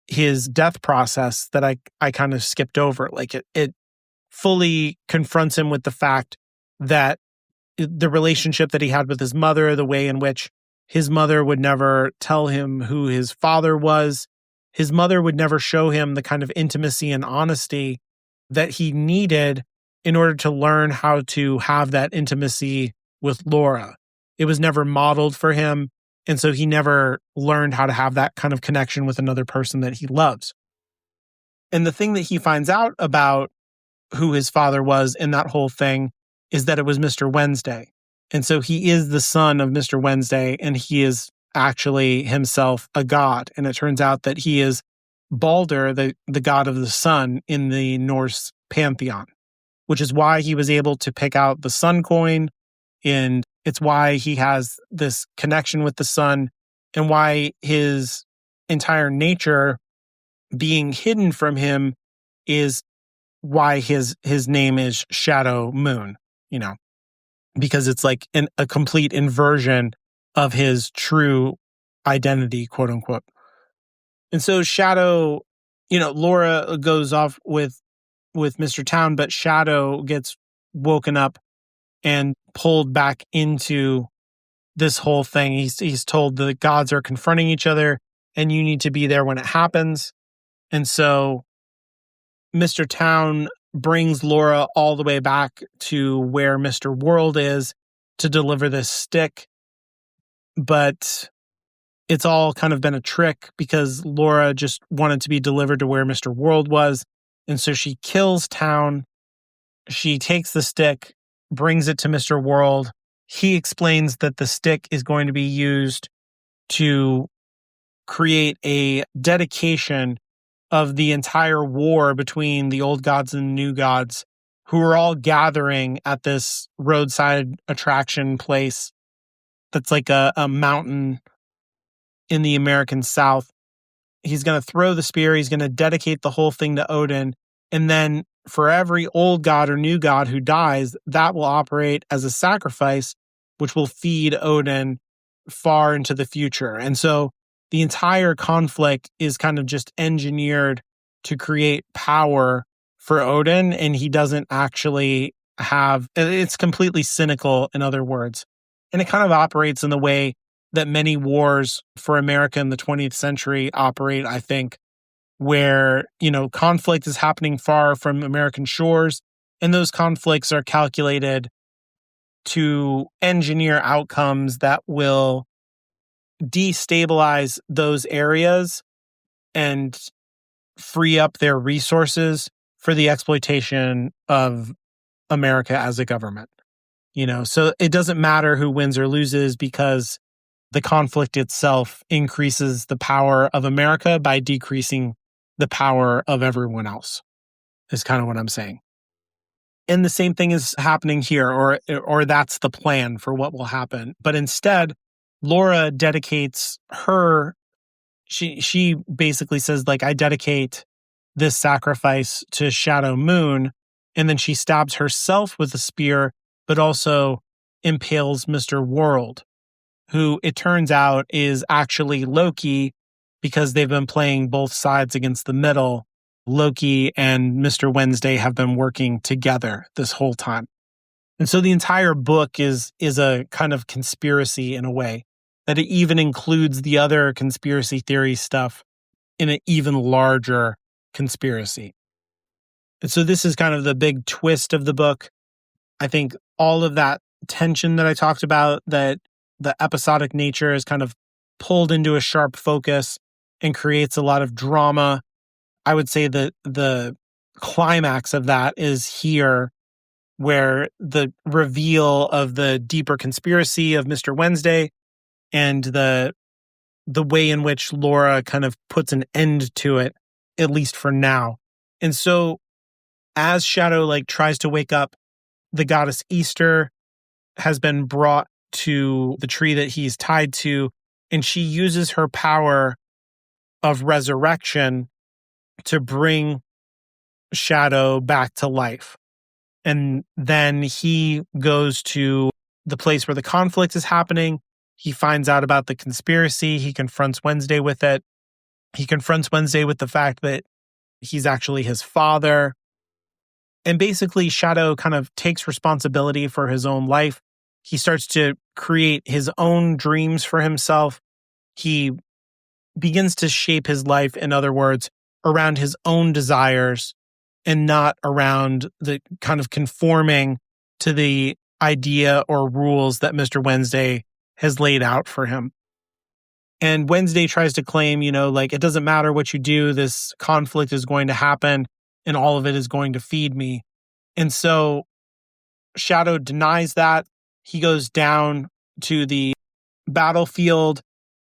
his death process that I kind of skipped over. Like it fully confronts him with the fact that the relationship that he had with his mother, the way in which his mother would never tell him who his father was. His mother would never show him the kind of intimacy and honesty that he needed in order to learn how to have that intimacy with Laura. It was never modeled for him. And so he never learned how to have that kind of connection with another person that he loves. And the thing that he finds out about who his father was in that whole thing is that it was Mr. Wednesday. And so he is the son of Mr. Wednesday, and he is actually himself a god. And it turns out that he is Balder, the god of the sun in the Norse pantheon, which is why he was able to pick out the sun coin. And it's why he has this connection with the sun and why his entire nature being hidden from him is why his name is Shadow Moon, because it's like a complete inversion of his true identity, quote unquote. And so Shadow, Laura goes off with Mr. Town, but Shadow gets woken up and pulled back into this whole thing. He's told the gods are confronting each other and you need to be there when it happens. And so Mr. Town brings Laura all the way back to where Mr. World is to deliver this stick. But it's all kind of been a trick because Laura just wanted to be delivered to where Mr. World was. And so she kills Town. She takes the stick, brings it to Mr. World. He explains that the stick is going to be used to create a dedication of the entire war between the old gods and the new gods, who are all gathering at this roadside attraction place that's like a mountain in the American South. He's going to throw the spear. He's going to dedicate the whole thing to Odin. And then for every old god or new god who dies, that will operate as a sacrifice, which will feed Odin far into the future. And so the entire conflict is kind of just engineered to create power for Odin, and he doesn't actually it's completely cynical, in other words. And it kind of operates in the way that many wars for America in the 20th century operate, I think, where, conflict is happening far from American shores, and those conflicts are calculated to engineer outcomes that will destabilize those areas and free up their resources for the exploitation of America as a government. So it doesn't matter who wins or loses because the conflict itself increases the power of America by decreasing the power of everyone else, is kind of what I'm saying. And the same thing is happening here, or that's the plan for what will happen. But instead, Laura dedicates she basically says, like, I dedicate this sacrifice to Shadow Moon. And then she stabs herself with a spear, but also impales Mr. World, who it turns out is actually Loki because they've been playing both sides against the middle. Loki and Mr. Wednesday have been working together this whole time. And so the entire book is a kind of conspiracy in a way, that it even includes the other conspiracy theory stuff in an even larger conspiracy. And so this is kind of the big twist of the book. I think all of that tension that I talked about, that the episodic nature is kind of pulled into a sharp focus and creates a lot of drama. I would say that the climax of that is here, where the reveal of the deeper conspiracy of Mr. Wednesday and the way in which Laura kind of puts an end to it, at least for now. And so as Shadow tries to wake up, the goddess Easter has been brought to the tree that he's tied to, and she uses her power of resurrection to bring Shadow back to life. And then he goes to the place where the conflict is happening. He finds out about the conspiracy. He confronts Wednesday with it. He confronts Wednesday with the fact that he's actually his father. And basically, Shadow kind of takes responsibility for his own life. He starts to create his own dreams for himself. He begins to shape his life, in other words, around his own desires and not around the kind of conforming to the idea or rules that Mr. Wednesday has laid out for him. And Wednesday tries to claim, it doesn't matter what you do, this conflict is going to happen and all of it is going to feed me. And so Shadow denies that. He goes down to the battlefield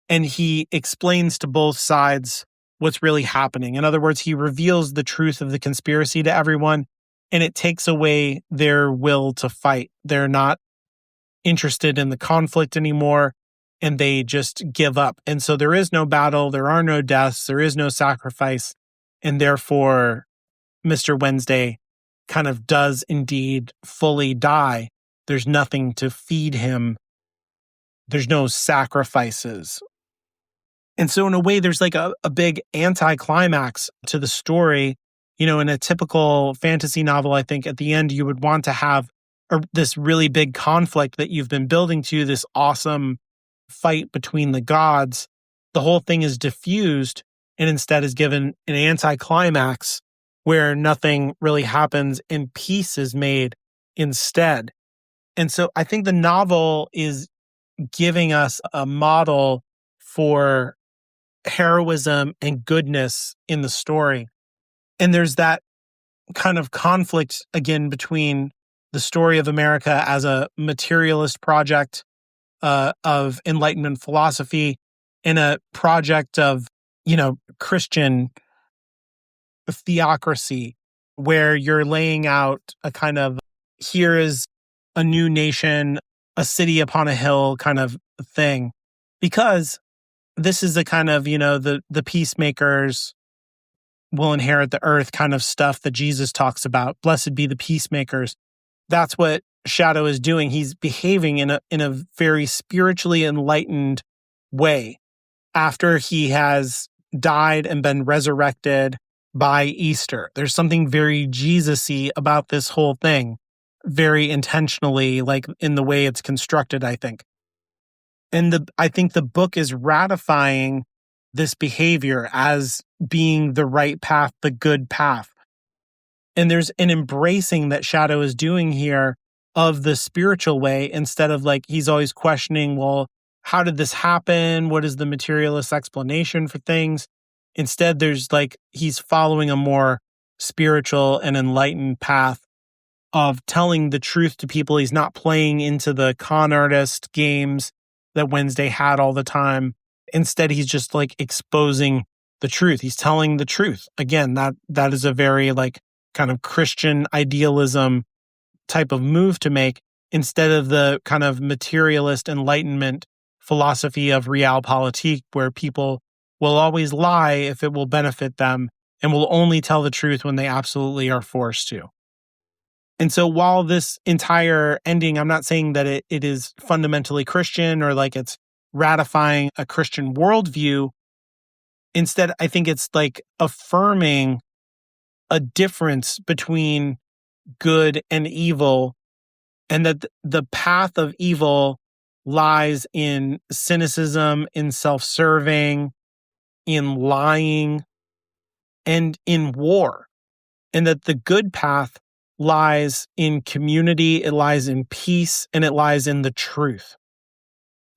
and he explains to both sides what's really happening. In other words, he reveals the truth of the conspiracy to everyone, and it takes away their will to fight. They're not interested in the conflict anymore, and they just give up. And so there is no battle, there are no deaths, there is no sacrifice, and therefore Mr. Wednesday kind of does indeed fully die. There's nothing to feed him. There's no sacrifices. And so in a way, there's a big anti-climax to the story. In a typical fantasy novel, I think at the end, you would want to have this really big conflict that you've been building to, this awesome fight between the gods. The whole thing is diffused and instead is given an anti-climax where nothing really happens and peace is made instead. And so I think the novel is giving us a model for heroism and goodness in the story. And there's that kind of conflict again between the story of America as a materialist project of Enlightenment philosophy and a project of, Christian theocracy, where you're laying out a kind of, here is a new nation, a city upon a hill kind of thing. Because this is the kind of, the peacemakers will inherit the earth kind of stuff that Jesus talks about. Blessed be the peacemakers. That's what Shadow is doing. He's behaving in a very spiritually enlightened way after he has died and been resurrected by Easter. There's something very Jesus-y about this whole thing, very intentionally, in the way it's constructed, I think. And I think the book is ratifying this behavior as being the right path, the good path. And there's an embracing that Shadow is doing here of the spiritual way, instead of he's always questioning, well, how did this happen? What is the materialist explanation for things? Instead, there's he's following a more spiritual and enlightened path of telling the truth to people. He's not playing into the con artist games that Wednesday had all the time. Instead, he's just exposing the truth. He's telling the truth. Again, that is a very kind of Christian idealism type of move to make, instead of the kind of materialist enlightenment philosophy of realpolitik, where people will always lie if it will benefit them and will only tell the truth when they absolutely are forced to. And so while this entire ending, I'm not saying that it is fundamentally Christian or like it's ratifying a Christian worldview. Instead, I think it's like affirming a difference between good and evil, and that the path of evil lies in cynicism, in self-serving, in lying, and in war. And that the good path lies in community, it lies in peace, and it lies in the truth.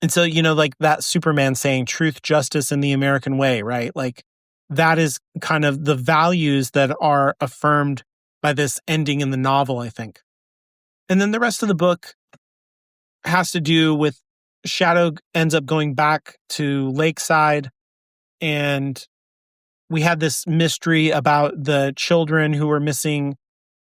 And so, like that Superman saying truth, justice, and the American way, right? Like that is kind of the values that are affirmed by this ending in the novel, I think. And then the rest of the book has to do with Shadow ends up going back to Lakeside, and we had this mystery about the children who were missing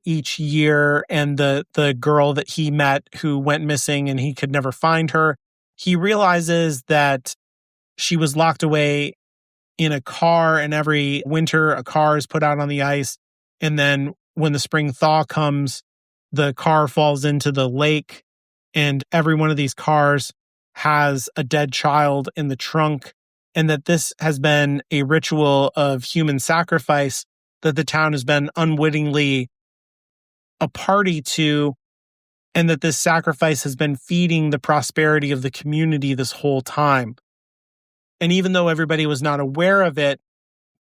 each year and the girl that he met who went missing and he could never find her. He realizes that she was locked away in a car, and every winter a car is put out on the ice. And then when the spring thaw comes, the car falls into the lake, and every one of these cars has a dead child in the trunk. And that this has been a ritual of human sacrifice that the town has been unwittingly a party to, and that this sacrifice has been feeding the prosperity of the community this whole time. And even though everybody was not aware of it,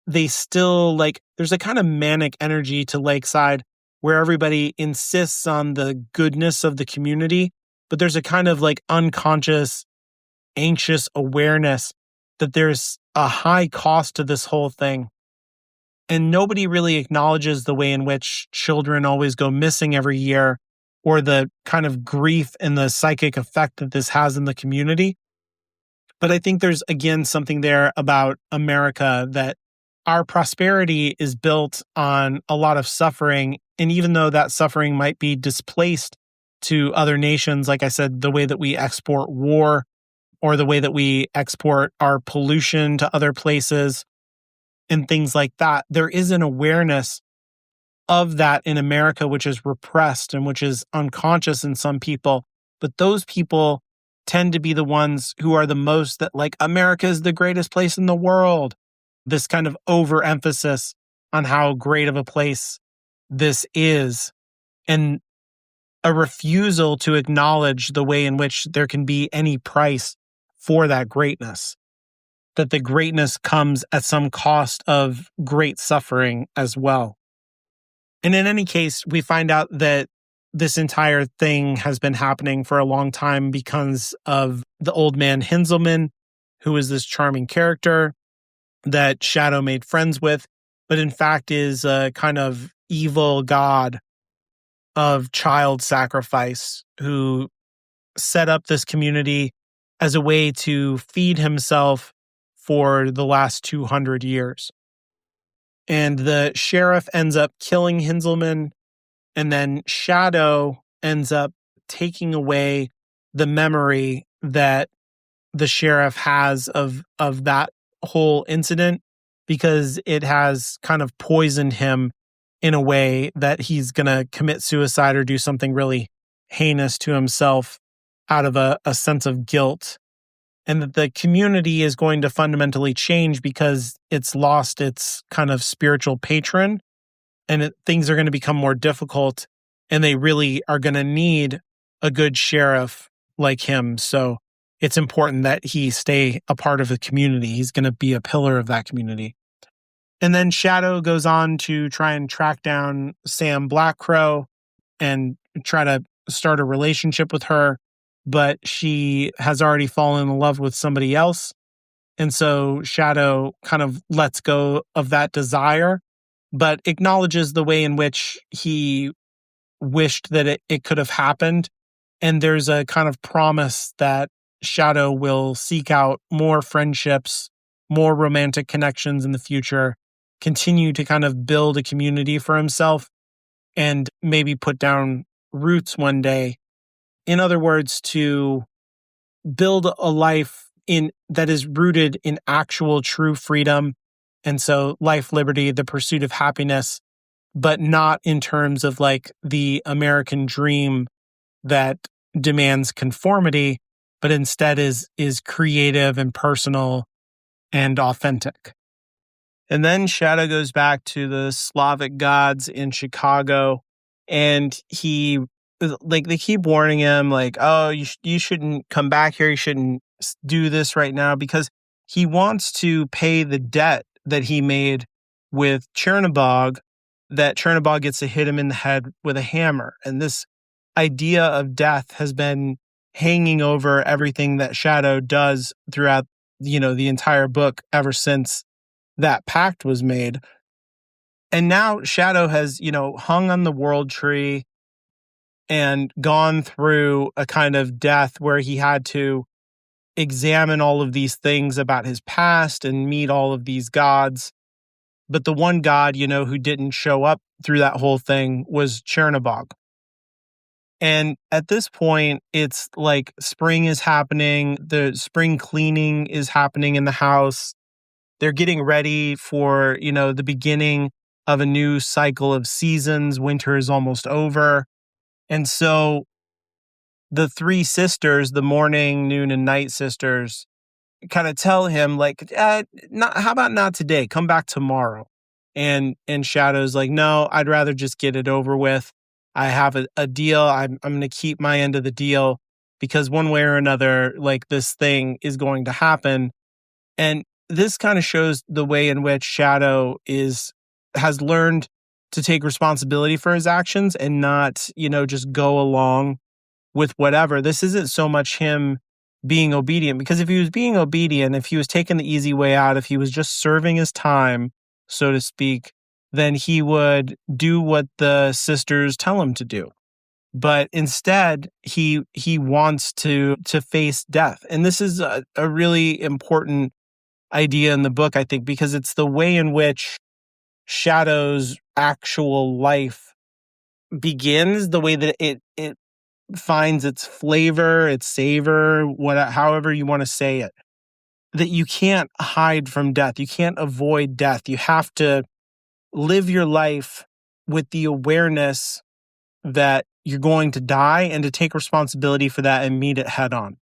they still there's a kind of manic energy to Lakeside where everybody insists on the goodness of the community, but there's a kind of unconscious, anxious awareness that there's a high cost to this whole thing. And nobody really acknowledges the way in which children always go missing every year, or the kind of grief and the psychic effect that this has in the community. But I think there's, again, something there about America, that our prosperity is built on a lot of suffering. And even though that suffering might be displaced to other nations, like I said, the way that we export war or the way that we export our pollution to other places and things like that, there is an awareness of that in America, which is repressed and which is unconscious in some people. But those people tend to be the ones who are the most that America is the greatest place in the world. This kind of overemphasis on how great of a place this is, and a refusal to acknowledge the way in which there can be any price for that greatness. That the greatness comes at some cost of great suffering as well. And in any case, we find out that this entire thing has been happening for a long time because of the old man Hinzelman, who is this charming character that Shadow made friends with, but in fact is a kind of evil god of child sacrifice who set up this community as a way to feed himself for the last 200 years. And the sheriff ends up killing Hinzelman, and then Shadow ends up taking away the memory that the sheriff has of that whole incident, because it has kind of poisoned him in a way that he's going to commit suicide or do something really heinous to himself out of a sense of guilt. And that the community is going to fundamentally change because it's lost its kind of spiritual patron, and things are going to become more difficult, and they really are going to need a good sheriff like him. So it's important that he stay a part of the community. He's going to be a pillar of that community. And then Shadow goes on to try and track down Sam Blackcrow and try to start a relationship with her, but she has already fallen in love with somebody else. And so Shadow kind of lets go of that desire, but acknowledges the way in which he wished that it could have happened. And there's a kind of promise that Shadow will seek out more friendships, more romantic connections in the future, continue to kind of build a community for himself, and maybe put down roots one day. In other words, to build a life that is rooted in actual true freedom. And so life, liberty, the pursuit of happiness, but not in terms of like the American dream that demands conformity, but instead is creative and personal and authentic. And then Shadow goes back to the Slavic gods in Chicago, and they keep warning him, like, oh, you shouldn't come back here. You shouldn't do this right now, because he wants to pay the debt that he made with Chernobog, that Chernobog gets to hit him in the head with a hammer. And this idea of death has been hanging over everything that Shadow does throughout, the entire book ever since that pact was made. And now Shadow has, hung on the world tree and gone through a kind of death where he had to examine all of these things about his past and meet all of these gods. But the one god, who didn't show up through that whole thing was Chernobog. And at this point, it's like spring is happening. The spring cleaning is happening in the house. They're getting ready for, the beginning of a new cycle of seasons. Winter is almost over. And so the three sisters, the morning, noon, and night sisters, kind of tell him, like, how about not today? Come back tomorrow. And Shadow's like, no, I'd rather just get it over with. I have a deal. I'm going to keep my end of the deal, because one way or another, like, this thing is going to happen. And this kind of shows the way in which Shadow has learned to take responsibility for his actions and not, just go along with whatever. This isn't so much him being obedient, because if he was being obedient, if he was taking the easy way out, if he was just serving his time, so to speak, then he would do what the sisters tell him to do. But instead, he wants to face death. And this is a really important idea in the book, I think, because it's the way in which Shadow's actual life begins, the way that it finds its flavor, its savor, however you want to say it, that you can't hide from death. You can't avoid death. You have to live your life with the awareness that you're going to die, and to take responsibility for that and meet it head on.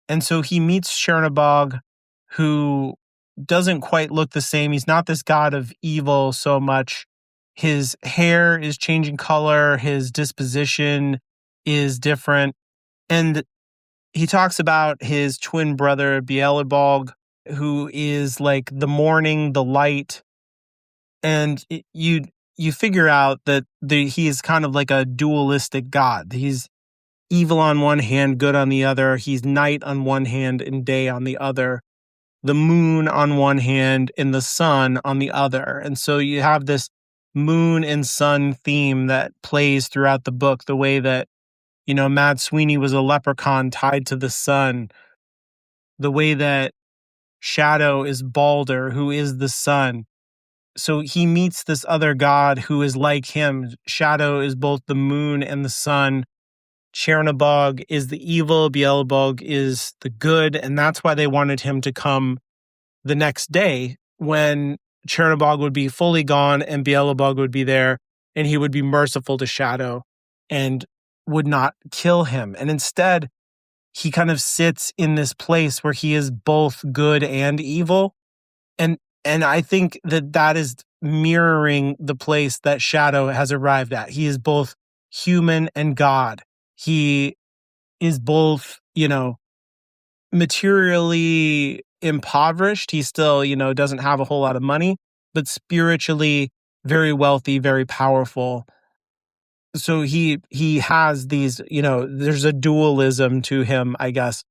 And so he meets Chernobog, who doesn't quite look the same. He's not this god of evil so much. His hair is changing color. His disposition is different. And he talks about his twin brother, Beelzebub, who is like the morning, the light. And you figure out that he is kind of like a dualistic god. He's evil on one hand, good on the other. He's night on one hand and day on the other. The moon on one hand and the sun on the other. And so you have this moon and sun theme that plays throughout the book, the way that, Mad Sweeney was a leprechaun tied to the sun, the way that Shadow is Balder, who is the sun. So he meets this other god who is like him. Shadow is both the moon and the sun. Chernobog is the evil, Beelzebub is the good, and that's why they wanted him to come the next day, when Chernobog would be fully gone and Beelzebub would be there, and he would be merciful to Shadow and would not kill him. And instead, he kind of sits in this place where he is both good and evil. And I think that is mirroring the place that Shadow has arrived at. He is both human and God. He is both, materially impoverished. He still, doesn't have a whole lot of money, but spiritually very wealthy, very powerful. So he has these, there's a dualism to him, I guess,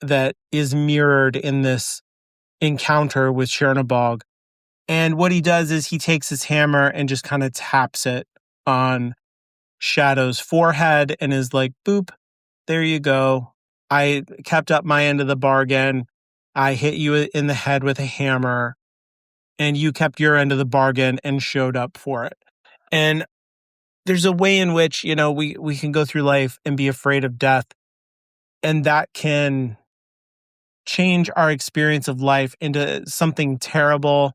that is mirrored in this encounter with Chernobog. And what he does is he takes his hammer and just kind of taps it on Shadow's forehead and is like, boop, there you go. I kept up my end of the bargain. I hit you in the head with a hammer, and you kept your end of the bargain and showed up for it. And there's a way in which, we can go through life and be afraid of death, and that can change our experience of life into something terrible.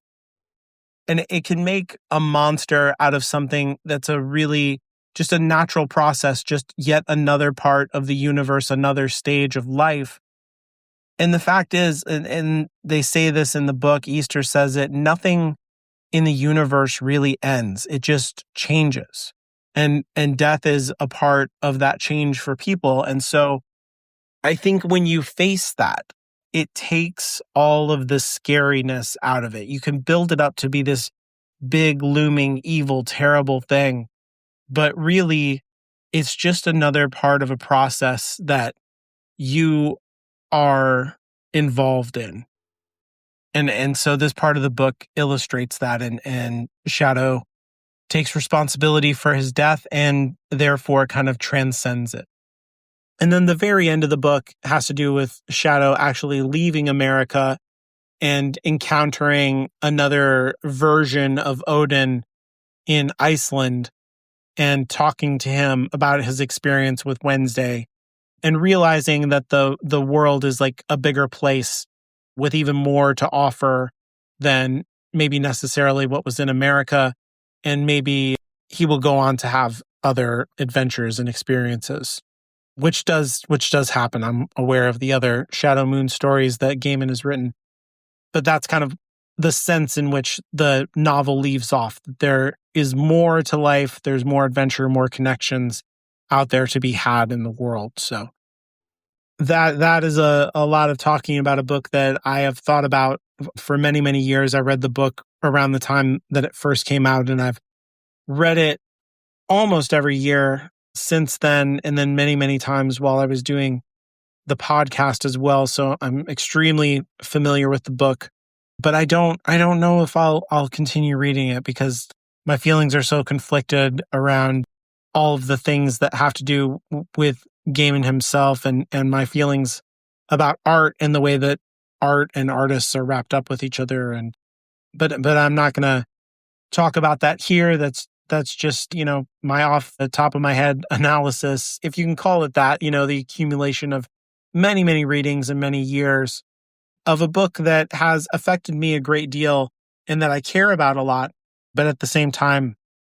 And it can make a monster out of something that's a really just a natural process, just yet another part of the universe, another stage of life. And the fact is, and they say this in the book, Easter says it, nothing in the universe really ends. It just changes. And death is a part of that change for people. And so I think when you face that, it takes all of the scariness out of it. You can build it up to be this big, looming, evil, terrible thing. But really, it's just another part of a process that you are involved in. And so this part of the book illustrates that, and Shadow takes responsibility for his death and therefore kind of transcends it. And then the very end of the book has to do with Shadow actually leaving America and encountering another version of Odin in Iceland and talking to him about his experience with Wednesday and realizing that the world is like a bigger place with even more to offer than maybe necessarily what was in America. And maybe he will go on to have other adventures and experiences, which does happen. I'm aware of the other Shadow Moon stories that Gaiman has written, but that's kind of the sense in which the novel leaves off. There is more to life. There's more adventure, more connections out there to be had in the world. So that is a lot of talking about a book that I have thought about for many, many years. I read the book around the time that it first came out, and I've read it almost every year since then, and then many, many times while I was doing the podcast as well. So I'm extremely familiar with the book, but I don't know if I'll continue reading it because my feelings are so conflicted around all of the things that have to do with Gaiman himself and my feelings about art and the way that art and artists are wrapped up with each other. And but I'm not going to talk about that here. That's just, my off the top of my head analysis, if you can call it that, the accumulation of many, many readings and many years of a book that has affected me a great deal and that I care about a lot. But at the same time,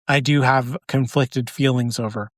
I do have conflicted feelings over.